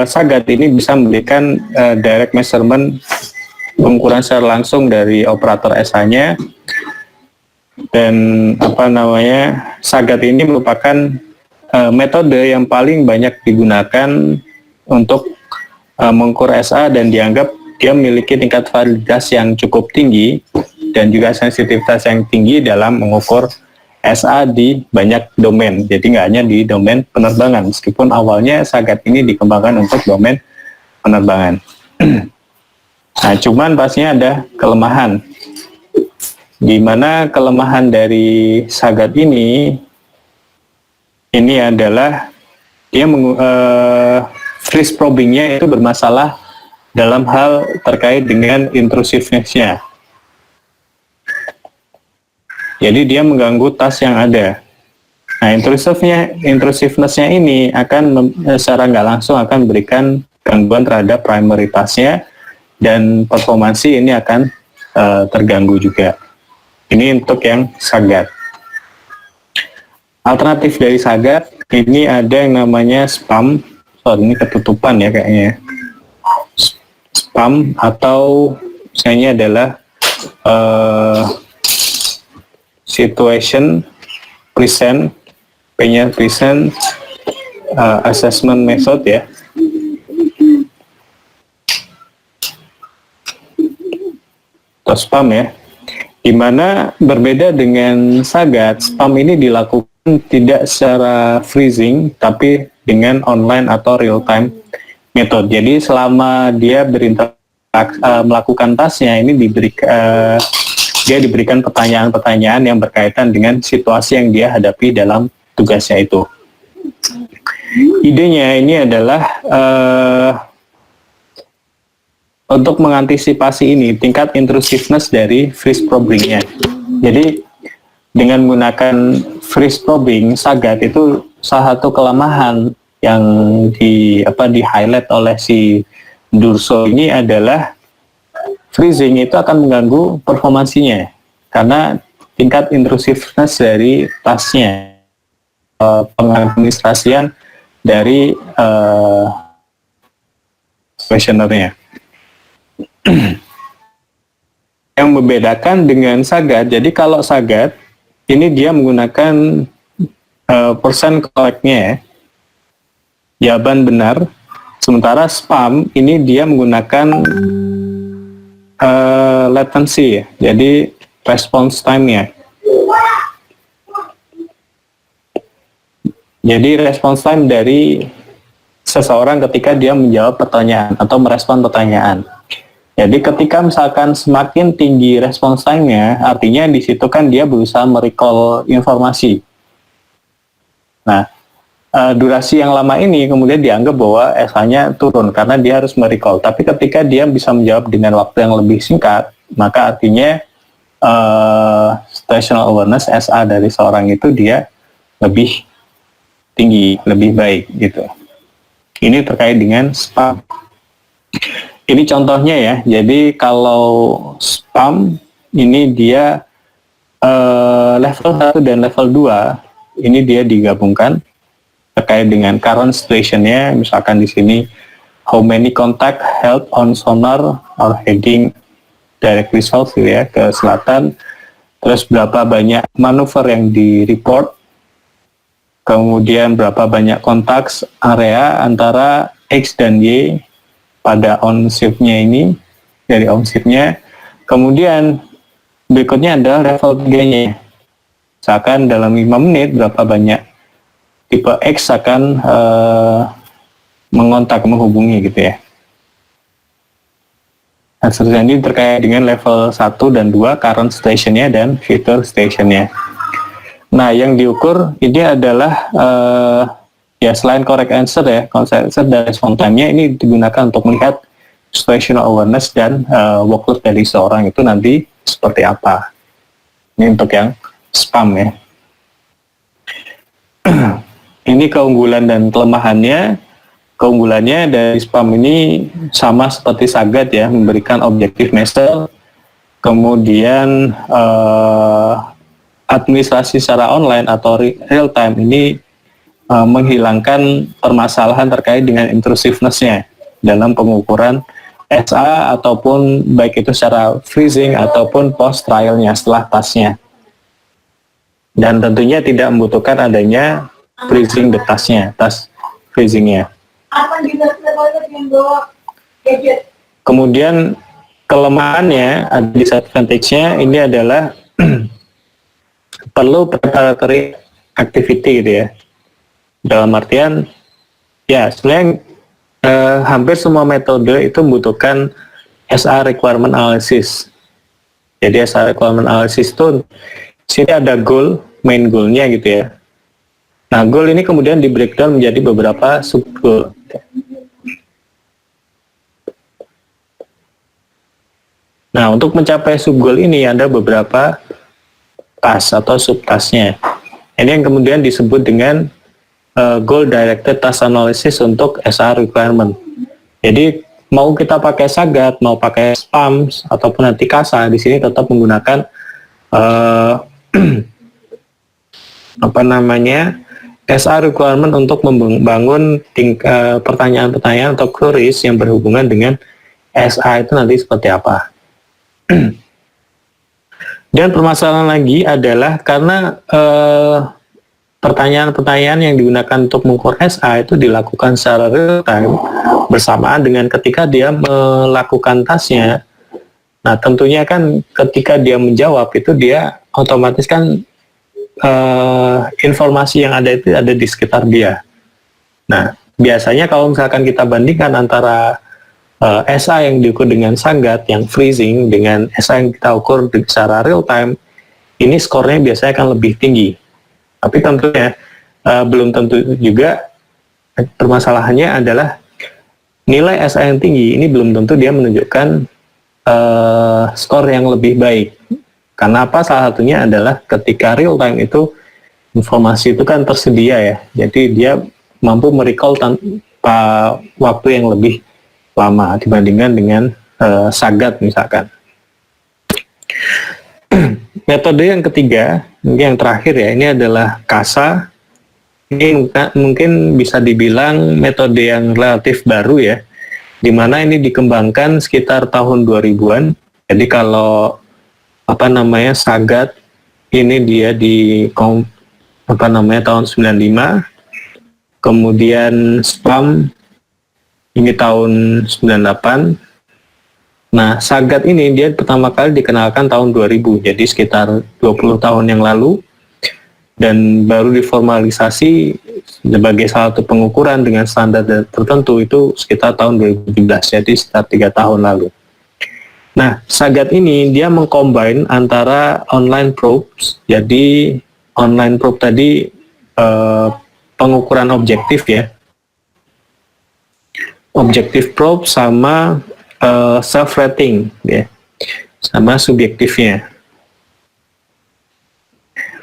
Sagat ini bisa memberikan direct measurement, pengukuran secara langsung dari operator SA-nya, dan Sagat ini merupakan metode yang paling banyak digunakan untuk mengukur SA dan dianggap dia memiliki tingkat validitas yang cukup tinggi dan juga sensitivitas yang tinggi dalam mengukur SA di banyak domain. Jadi nggak hanya di domain penerbangan, meskipun awalnya Sagat ini dikembangkan untuk domain penerbangan. Nah, cuman pastinya ada kelemahan. Di mana kelemahan dari Sagat ini adalah dia freeze probingnya itu bermasalah dalam hal terkait dengan intrusiveness-nya. Jadi dia mengganggu tas yang ada. Nah, intrusiveness-nya ini akan secara nggak langsung akan memberikan gangguan terhadap primary task-nya, dan performansi ini akan terganggu juga. Ini untuk yang Sagat. Alternatif dari Sagat ini ada yang namanya spam. Ini ketutupan ya kayaknya. Spam atau misalnya adalah situation present, P-nya present, assessment method ya. Atau spam ya. Dimana berbeda dengan Sagat, spam ini dilakukan tidak secara freezing, tapi dengan online atau real time method. Jadi selama dia melakukan tasnya ini dia diberikan pertanyaan-pertanyaan yang berkaitan dengan situasi yang dia hadapi dalam tugasnya itu. Idenya ini adalah untuk mengantisipasi ini tingkat intrusiveness dari freeze probing-nya. Jadi dengan menggunakan freeze probing, Sagat itu salah satu kelemahan yang di highlight oleh si Durso ini adalah freezing itu akan mengganggu performansinya karena tingkat intrusiveness dari tasnya, pengadministrasian dari questionnaire-nya. Yang membedakan dengan Sagat, jadi kalau Sagat ini dia menggunakan persen correctnya ya, jawaban benar. Sementara spam ini dia menggunakan latency ya, jadi response time-nya. Jadi response time dari seseorang ketika dia menjawab pertanyaan atau merespon pertanyaan. Jadi ketika misalkan semakin tinggi response time-nya, artinya di situ kan dia berusaha merecall informasi. Nah, durasi yang lama ini kemudian dianggap bahwa SA-nya turun karena dia harus merecall. Tapi ketika dia bisa menjawab dengan waktu yang lebih singkat, maka artinya situational awareness SA dari seorang itu dia lebih tinggi, lebih baik gitu. Ini terkait dengan spam. Ini contohnya ya. Jadi kalau spam ini dia level 1 dan level 2 ini dia digabungkan terkait dengan current situation-nya. Misalkan di sini how many contact held on sonar or heading directly south ya ke selatan. Terus berapa banyak manuver yang di-report. Kemudian berapa banyak kontak area antara X dan Y pada on shift-nya ini, dari on shift-nya. Kemudian berikutnya adalah level 3-nya. Misalkan dalam 5 menit berapa banyak tipe X akan menghubungi gitu ya. Nah, seterusnya ini terkait dengan level 1 dan 2, current station-nya dan future station-nya. Nah, yang diukur ini adalah ya selain correct answer ya, correct answer dan response time-nya ini digunakan untuk melihat situational awareness dan workload dari seorang itu nanti seperti apa. Ini untuk yang spam ya. Ini keunggulan dan kelemahannya. Keunggulannya dari spam ini sama seperti Sagat ya, memberikan objective message, kemudian administrasi secara online atau real time ini menghilangkan permasalahan terkait dengan intrusiveness-nya dalam pengukuran SA ataupun baik itu secara freezing ataupun post trialnya setelah tasnya. Dan tentunya tidak membutuhkan adanya freezing the task-nya, task freezing-nya. Kemudian kelemahannya, disadvantage-nya ini adalah perlu preparatory activity gitu ya. Dalam artian ya sebenarnya hampir semua metode itu membutuhkan SA requirement analysis. Jadi SA requirement analysis itu sini ada goal, main goal-nya gitu ya. Nah, goal ini kemudian di breakdown menjadi beberapa sub goal. Nah, untuk mencapai sub goal ini ada beberapa task atau subtasknya. Ini yang kemudian disebut dengan goal directed task analysis untuk SR requirement. Jadi mau kita pakai Sagat, mau pakai spam ataupun nanti KASA, di sini tetap menggunakan SR requirement untuk membangun pertanyaan-pertanyaan atau queries yang berhubungan dengan SA itu nanti seperti apa. Dan permasalahan lagi adalah karena pertanyaan-pertanyaan yang digunakan untuk mengukur SA itu dilakukan secara real time bersamaan dengan ketika dia melakukan tasnya. Nah, tentunya kan ketika dia menjawab itu dia otomatis kan informasi yang ada itu ada di sekitar dia. Nah, biasanya kalau misalkan kita bandingkan antara SA yang diukur dengan Sagat yang freezing dengan SA yang kita ukur secara real time, ini skornya biasanya akan lebih tinggi. Tapi tentunya belum tentu juga, permasalahannya adalah nilai SA yang tinggi ini belum tentu dia menunjukkan skor yang lebih baik. Karena apa? Salah satunya adalah ketika real time itu informasi itu kan tersedia ya, jadi dia mampu merecall tanpa waktu yang lebih lama dibandingkan dengan Sagat misalkan. Metode yang ketiga, yang terakhir ya, ini adalah KASA. Ini mungkin bisa dibilang metode yang relatif baru ya, di mana ini dikembangkan sekitar tahun 2000-an. Jadi kalau Sagat ini dia tahun 95, kemudian spam ini tahun 98. Nah, Sagat ini dia pertama kali dikenalkan tahun 2000, jadi sekitar 20 tahun yang lalu, dan baru diformalisasi sebagai salah satu pengukuran dengan standar tertentu itu sekitar tahun 2017, jadi sekitar 3 tahun lalu. Nah, Sagat ini dia mengcombine antara online probes, jadi online probe tadi pengukuran objektif ya, objektif probe sama self rating ya, sama subjektifnya.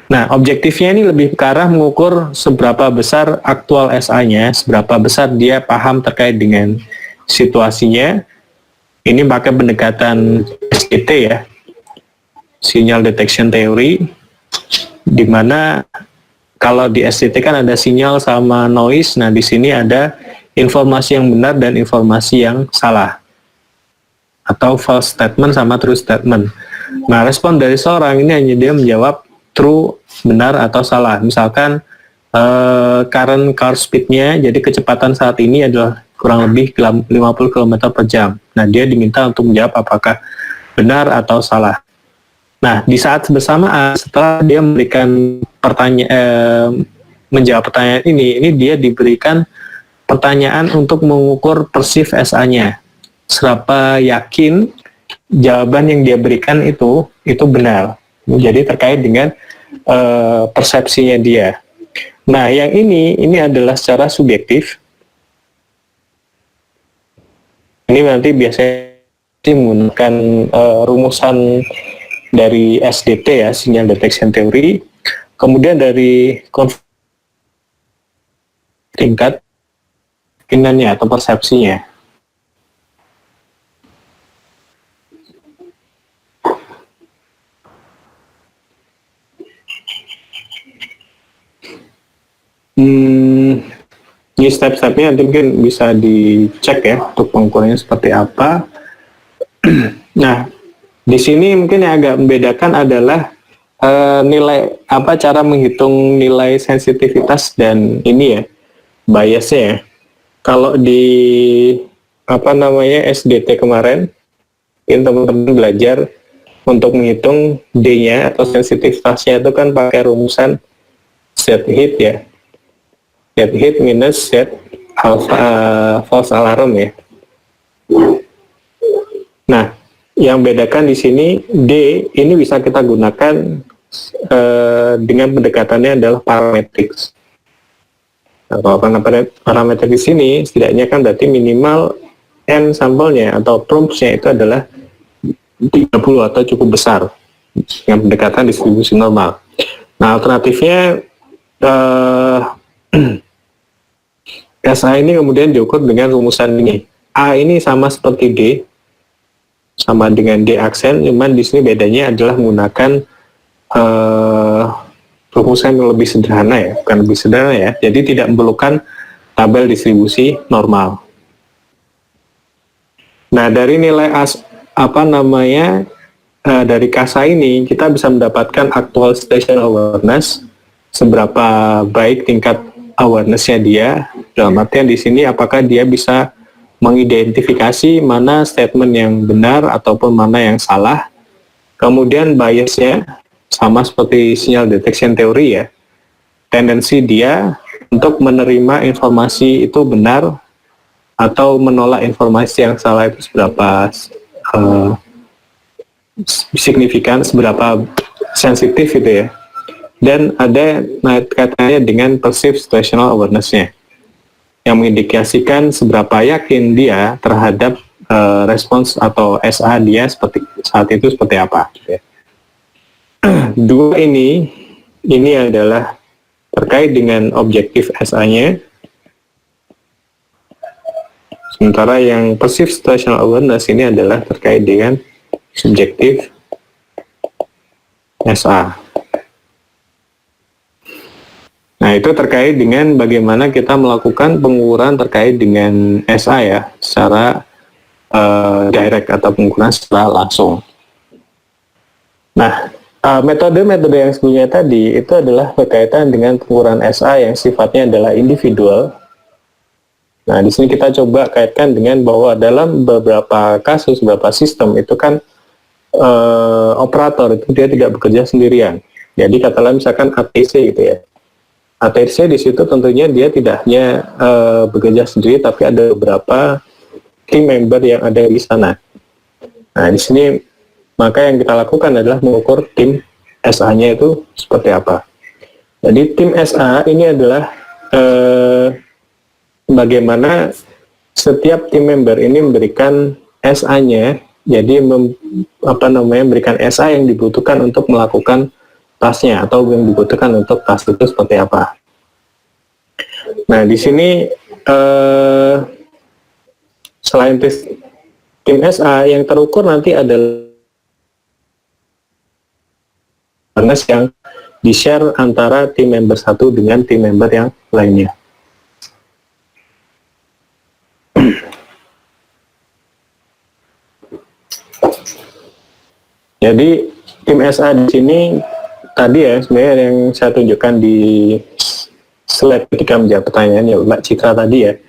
Nah, objektifnya ini lebih ke arah mengukur seberapa besar aktual SA-nya, seberapa besar dia paham terkait dengan situasinya. Ini pakai pendekatan SDT ya, sinyal detection theory, di mana kalau di SDT kan ada sinyal sama noise. Nah, di sini ada informasi yang benar dan informasi yang salah, atau false statement sama true statement. Nah, respon dari seorang ini hanya dia menjawab true, benar atau salah. Misalkan current car speed-nya, jadi kecepatan saat ini adalah kurang lebih 50 km per jam. Nah, dia diminta untuk menjawab apakah benar atau salah. Nah, di saat bersamaan setelah dia memberikan menjawab pertanyaan ini dia diberikan pertanyaan untuk mengukur perceived SA-nya. Seberapa yakin jawaban yang dia berikan itu benar. Jadi terkait dengan persepsinya dia. Nah, yang ini adalah secara subjektif. Ini nanti biasanya menggunakan rumusan dari SDT ya, sinyal detection theory. Kemudian dari tingkat keyakinannya atau persepsinya. Ini step-stepnya nanti mungkin bisa dicek ya untuk pengukurannya seperti apa. Nah, di sini mungkin yang agak membedakan adalah nilai cara menghitung nilai sensitivitas dan ini ya, biasnya ya. Kalau di SDT kemarin, ini teman-teman belajar untuk menghitung D-nya atau sensitivitasnya itu kan pakai rumusan Z hit ya. Z hit minus Z false alarm ya. Nah, yang bedakan di sini D ini bisa kita gunakan dengan pendekatannya adalah parametrics. Nah, kalau parameter di sini setidaknya kan berarti minimal n sampelnya atau probes-nya itu adalah 30 atau cukup besar dengan pendekatan distribusi normal. Nah, alternatifnya SA ini kemudian diukur dengan rumusan ini. A ini sama seperti D, sama dengan D aksen, cuman di sini bedanya adalah menggunakan rumusan yang lebih sederhana ya, bukan lebih sederhana ya. Jadi tidak memerlukan tabel distribusi normal. Nah, dari nilai dari KASA ini kita bisa mendapatkan actual situational awareness, seberapa baik tingkat awareness-nya dia. Dalam artian di sini apakah dia bisa mengidentifikasi mana statement yang benar ataupun mana yang salah. Kemudian bias-nya sama seperti sinyal detection theory ya. Tendensi dia untuk menerima informasi itu benar atau menolak informasi yang salah itu seberapa signifikan, seberapa sensitif itu ya. Dan ada kaitannya dengan perceived situational awareness-nya yang mengindikasikan seberapa yakin dia terhadap respons atau SA dia seperti saat itu seperti apa. Gitu ya. Dua ini adalah terkait dengan objektif SA-nya, sementara yang perceived situational awareness ini adalah terkait dengan subjektif SA. Nah, itu terkait dengan bagaimana kita melakukan pengukuran terkait dengan SA ya, secara direct atau pengukuran secara langsung. Nah, Metode-metode yang sebelumnya tadi itu adalah berkaitan dengan pengukuran SA yang sifatnya adalah individual. Nah, di sini kita coba kaitkan dengan bahwa dalam beberapa kasus, beberapa sistem itu kan operator itu dia tidak bekerja sendirian. Jadi katakanlah misalkan ATC gitu ya. ATC di situ tentunya dia tidak hanya bekerja sendiri, tapi ada beberapa team member yang ada di sana. Nah, di sini maka yang kita lakukan adalah mengukur tim SA-nya itu seperti apa. Jadi tim SA ini adalah bagaimana setiap tim member ini memberikan SA-nya, jadi memberikan SA yang dibutuhkan untuk melakukan tasnya atau yang dibutuhkan untuk tas itu seperti apa. Nah, di sini selain tim SA yang terukur nanti adalah awareness yang di-share antara tim member satu dengan tim member yang lainnya. Jadi tim SA di sini tadi ya sebenarnya yang saya tunjukkan di slide ketika menjawab pertanyaan ya Mbak Citra tadi ya,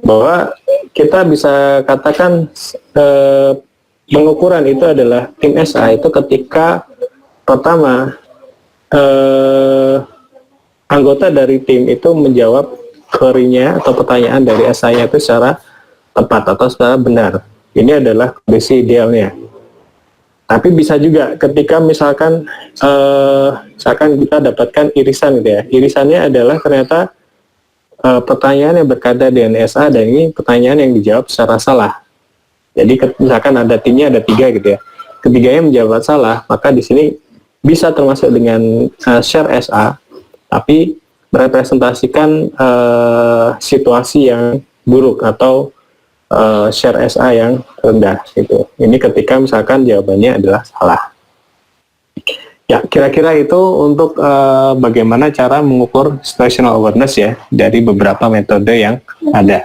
bahwa kita bisa katakan pengukuran itu adalah tim SA itu ketika pertama anggota dari tim itu menjawab query-nya atau pertanyaan dari SA-nya itu secara tepat atau secara benar. Ini adalah kondisi idealnya. Tapi bisa juga ketika misalkan kita dapatkan irisan gitu ya. Irisannya adalah ternyata pertanyaan yang berkaitan dengan SA dan ini pertanyaan yang dijawab secara salah. Jadi misalkan ada timnya ada 3 gitu ya. Ketiganya menjawab salah, maka di sini bisa termasuk dengan share SA, tapi merepresentasikan situasi yang buruk atau share SA yang rendah gitu. Ini ketika misalkan jawabannya adalah salah. Ya, kira-kira itu untuk bagaimana cara mengukur situational awareness ya dari beberapa metode yang ada.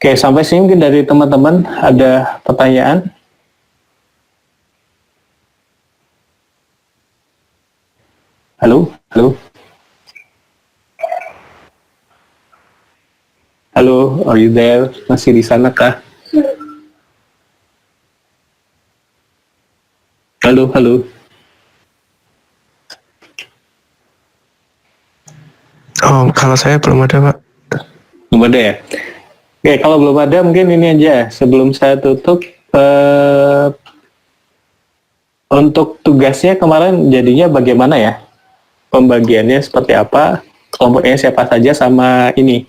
Oke, sampai sini mungkin dari teman-teman ada pertanyaan? Halo, halo. Halo, are you there? Masih di sana kah? Halo, halo. Oh, kalau saya belum ada, Pak. Belum ada ya? Oke, kalau belum ada mungkin ini aja. Sebelum saya tutup, untuk tugasnya kemarin jadinya bagaimana ya? Pembagiannya seperti apa? Kelompoknya siapa saja sama ini?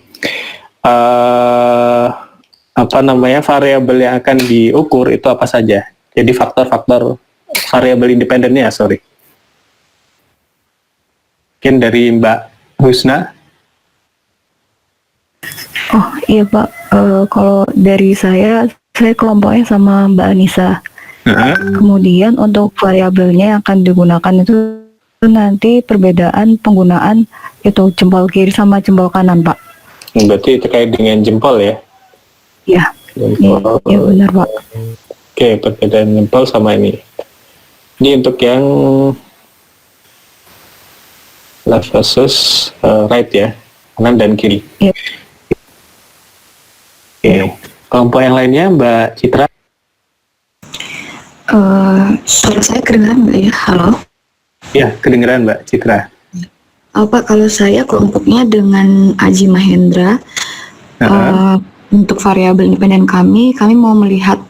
Variabel yang akan diukur itu apa saja? Jadi faktor-faktor variabel independennya, sorry. Mungkin dari Mbak Husna. Oh iya Pak, kalau dari saya kelompoknya sama Mbak Anissa. Kemudian untuk variabelnya yang akan digunakan itu nanti perbedaan penggunaan itu jempol kiri sama jempol kanan Pak. Berarti terkait dengan jempol ya? Iya, iya benar Pak. Oke, perbedaan jempol sama ini. Ini untuk yang left versus right ya, kanan dan kiri. Iya. Oke, kelompok yang lainnya Mbak Citra. Suara saya kedengaran nggak ya? Halo? Ya, kedengeran Mbak Citra. Pak, kalau saya kelompoknya dengan Aji Mahendra. Untuk variabel independen kami mau melihat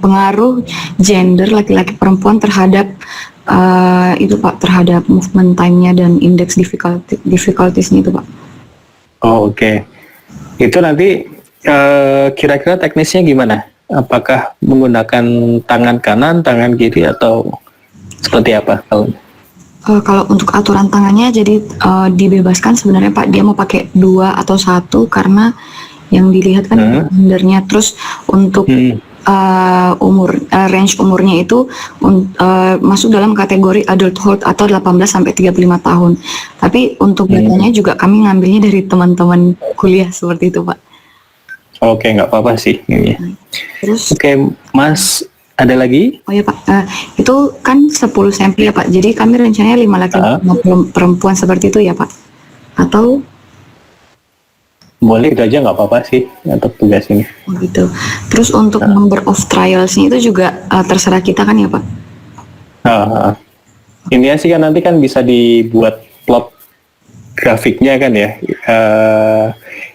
pengaruh gender laki-laki perempuan terhadap itu Pak, terhadap movement time-nya dan indeks difficulties-nya itu Pak. Oh, oke. Itu nanti kira-kira teknisnya gimana? Apakah menggunakan tangan kanan, tangan kiri, atau seperti apa? Kalau untuk aturan tangannya jadi dibebaskan sebenarnya Pak, dia mau pakai 2 atau 1 karena yang dilihat kan gendernya. Terus untuk range umurnya itu masuk dalam kategori adulthood atau 18 sampai 35 tahun. Tapi untuk datanya juga kami ngambilnya dari teman-teman kuliah seperti itu Pak. Oke, nggak apa-apa sih. Terus Oke, Mas Ada lagi? Oh ya Pak, itu kan 10 sampel ya Pak. Jadi kami rencananya 5 laki-laki 5 perempuan seperti itu ya Pak? Atau Boleh itu aja, nggak apa-apa sih untuk tugas ini. gitu. Terus untuk number of trials-nya itu juga terserah kita kan ya Pak? Nah, ini sih kan nanti kan bisa dibuat plot grafiknya kan ya.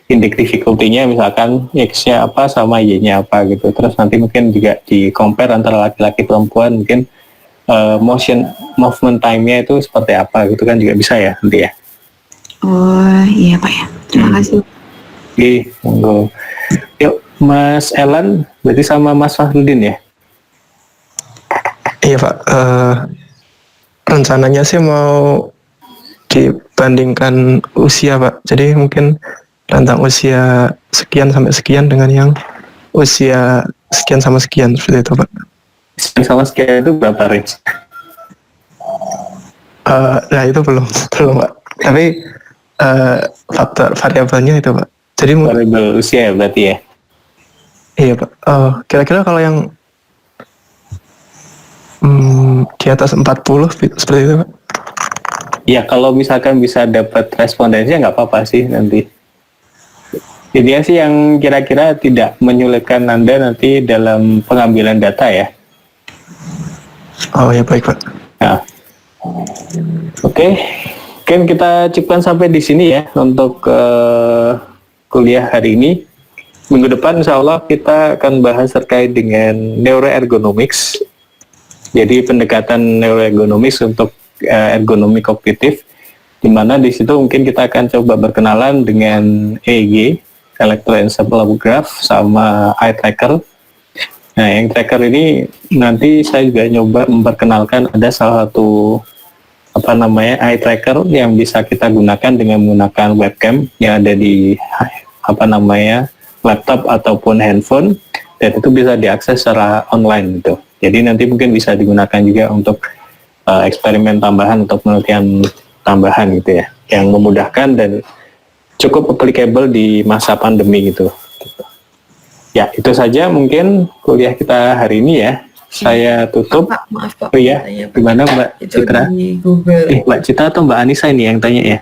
Index difficulty-nya misalkan X-nya apa sama Y-nya apa gitu. Terus nanti mungkin juga di compare antara laki-laki perempuan, mungkin movement time-nya itu seperti apa gitu kan juga bisa ya nanti ya. Oh iya Pak ya, terima kasih. Oke, monggo. Yuk, Mas Elan, berarti sama Mas Fahrudin ya? Iya Pak, rencananya sih mau dibandingkan usia Pak. Jadi mungkin rentang usia sekian sampai sekian dengan yang usia sekian sama sekian, seperti itu Pak. Sama sekian itu berapa range? Nah itu belum Pak. Tapi faktor variabelnya itu Pak. Jadi Variabel usia ya berarti ya? iya Pak. Kira-kira kalau yang di atas 40 seperti itu Pak. Ya kalau misalkan bisa dapat respondensinya nggak apa-apa sih nanti. Ini sih yang kira-kira tidak menyulitkan Anda nanti dalam pengambilan data ya. Oh ya baik Pak. Nah, oke. Mungkin kita cukupkan sampai di sini ya untuk kuliah hari ini. Minggu depan insya Allah kita akan bahas terkait dengan neuroergonomics. Jadi pendekatan neuroergonomics untuk ergonomi kognitif, di mana di situ mungkin kita akan coba berkenalan dengan EEG, electroencephalograph, sama eye tracker. Nah, yang tracker ini nanti saya juga nyoba memperkenalkan ada salah satu eye tracker yang bisa kita gunakan dengan menggunakan webcam yang ada di laptop ataupun handphone, dan itu bisa diakses secara online gitu. Jadi nanti mungkin bisa digunakan juga untuk eksperimen tambahan atau penelitian tambahan gitu ya, yang memudahkan dan cukup applicable di masa pandemi gitu. Ya, itu saja mungkin kuliah kita hari ini ya. Saya tutup. Pak, maaf Pak. Oh iya, Tanya, Pak. gimana Mbak Itu Citra? di Google. Mbak Citra atau Mbak Anissa ini yang tanya ya?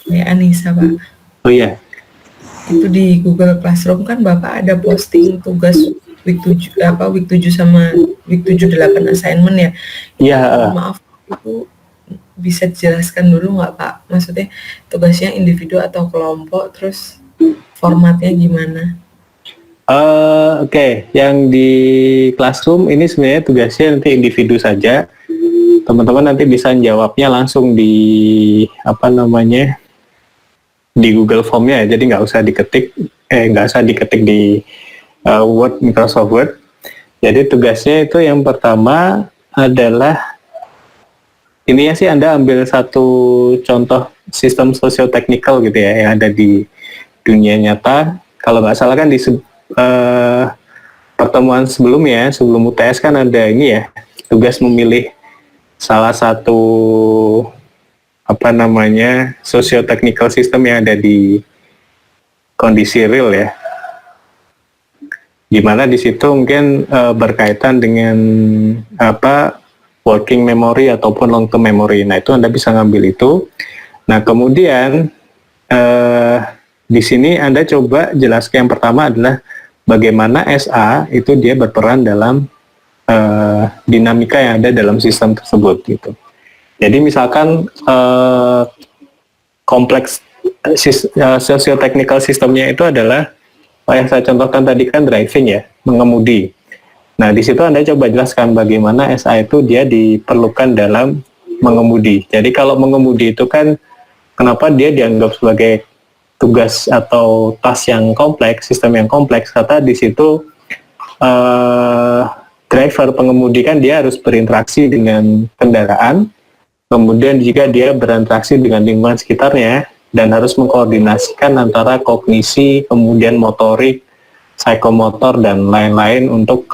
Ya, Anissa Pak. Oh iya. Itu di Google Classroom kan Bapak ada posting tugas week 7 sama week 7-8 assignment ya. Iya. Maaf, itu bisa dijelaskan dulu nggak Pak? Maksudnya tugasnya individu atau kelompok, terus formatnya gimana? Oke. Yang di Classroom ini sebenarnya tugasnya nanti individu saja. Teman-teman nanti bisa jawabnya langsung di di Google Form-nya ya. Jadi nggak usah diketik di Word, Microsoft Word. Jadi tugasnya itu yang pertama adalah ini ya sih, Anda ambil satu contoh sistem sosioteknikal gitu ya yang ada di dunia nyata. Kalau nggak salah kan di pertemuan sebelumnya, sebelum UTS kan ada ini ya, tugas memilih salah satu sosioteknikal sistem yang ada di kondisi real ya. Gimana di situ mungkin berkaitan dengan working memory ataupun long term memory. Nah, itu Anda bisa ngambil itu. Nah, kemudian di sini Anda coba jelaskan, yang pertama adalah bagaimana SA itu dia berperan dalam dinamika yang ada dalam sistem tersebut gitu. Jadi misalkan kompleks socio-technical sistemnya itu adalah yang saya contohkan tadi kan driving ya, mengemudi. Nah, di situ Anda coba jelaskan bagaimana SA itu dia diperlukan dalam mengemudi. Jadi kalau mengemudi itu kan kenapa dia dianggap sebagai tugas atau task yang kompleks, sistem yang kompleks, karena di situ driver pengemudi kan dia harus berinteraksi dengan kendaraan, kemudian jika dia berinteraksi dengan lingkungan sekitarnya dan harus mengkoordinasikan antara kognisi, kemudian motorik, psikomotor dan lain-lain untuk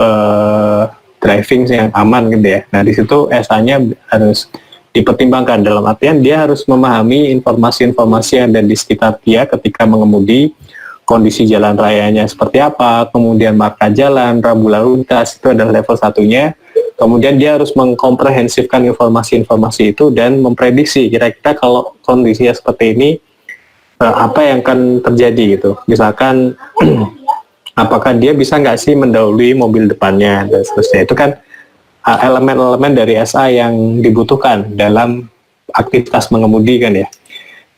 driving yang aman gitu ya. Nah, di situ SA-nya harus dipertimbangkan, dalam artian dia harus memahami informasi-informasi yang ada di sekitar dia ketika mengemudi, kondisi jalan rayanya seperti apa, kemudian marka jalan, rambu lalu lintas, itu adalah level satunya. Kemudian dia harus mengkomprehensifkan informasi-informasi itu dan memprediksi kira-kira kalau kondisinya seperti ini apa yang akan terjadi gitu. Misalkan apakah dia bisa nggak sih mendahului mobil depannya dan seterusnya. Itu kan elemen-elemen dari SA yang dibutuhkan dalam aktivitas mengemudi kan ya.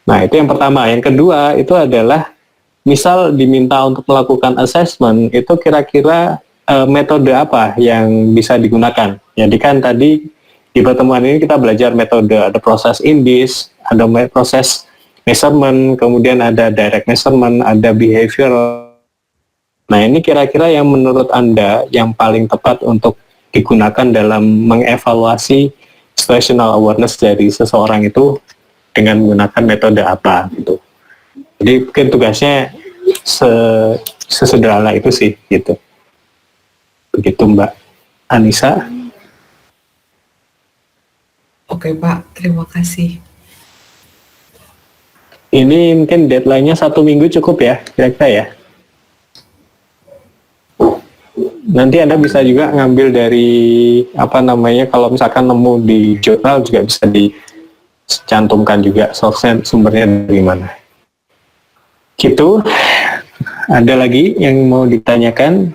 Nah itu yang pertama. Yang kedua itu adalah misal diminta untuk melakukan assessment, itu kira-kira metode apa yang bisa digunakan. Jadi kan tadi di pertemuan ini kita belajar metode, ada proses INDIS, ada proses measurement, kemudian ada direct measurement, ada behavioral. Nah ini kira-kira yang menurut Anda yang paling tepat untuk digunakan dalam mengevaluasi situational awareness dari seseorang itu dengan menggunakan metode apa gitu. Jadi mungkin tugasnya sesederhana itu sih gitu. Begitu Mbak Anissa. Oke Pak, terima kasih. Ini mungkin deadline-nya 1 minggu cukup ya, kira-kira ya. Nanti Anda bisa juga ngambil dari kalau misalkan nemu di jurnal juga bisa dicantumkan juga source-nya, sumbernya dari mana. Gitu. Ada lagi yang mau ditanyakan?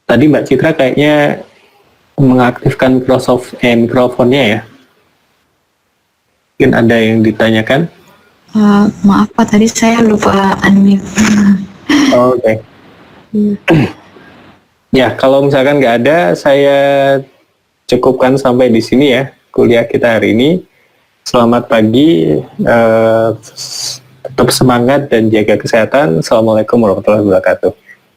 Tadi Mbak Citra kayaknya mengaktifkan Microsoft mikrofonnya ya. Mungkin ada yang ditanyakan? Maaf Pak, tadi saya lupa unmute. Oke. Ya, kalau misalkan nggak ada, saya cukupkan sampai di sini ya kuliah kita hari ini. Selamat pagi, tetap semangat dan jaga kesehatan. Assalamualaikum warahmatullahi wabarakatuh.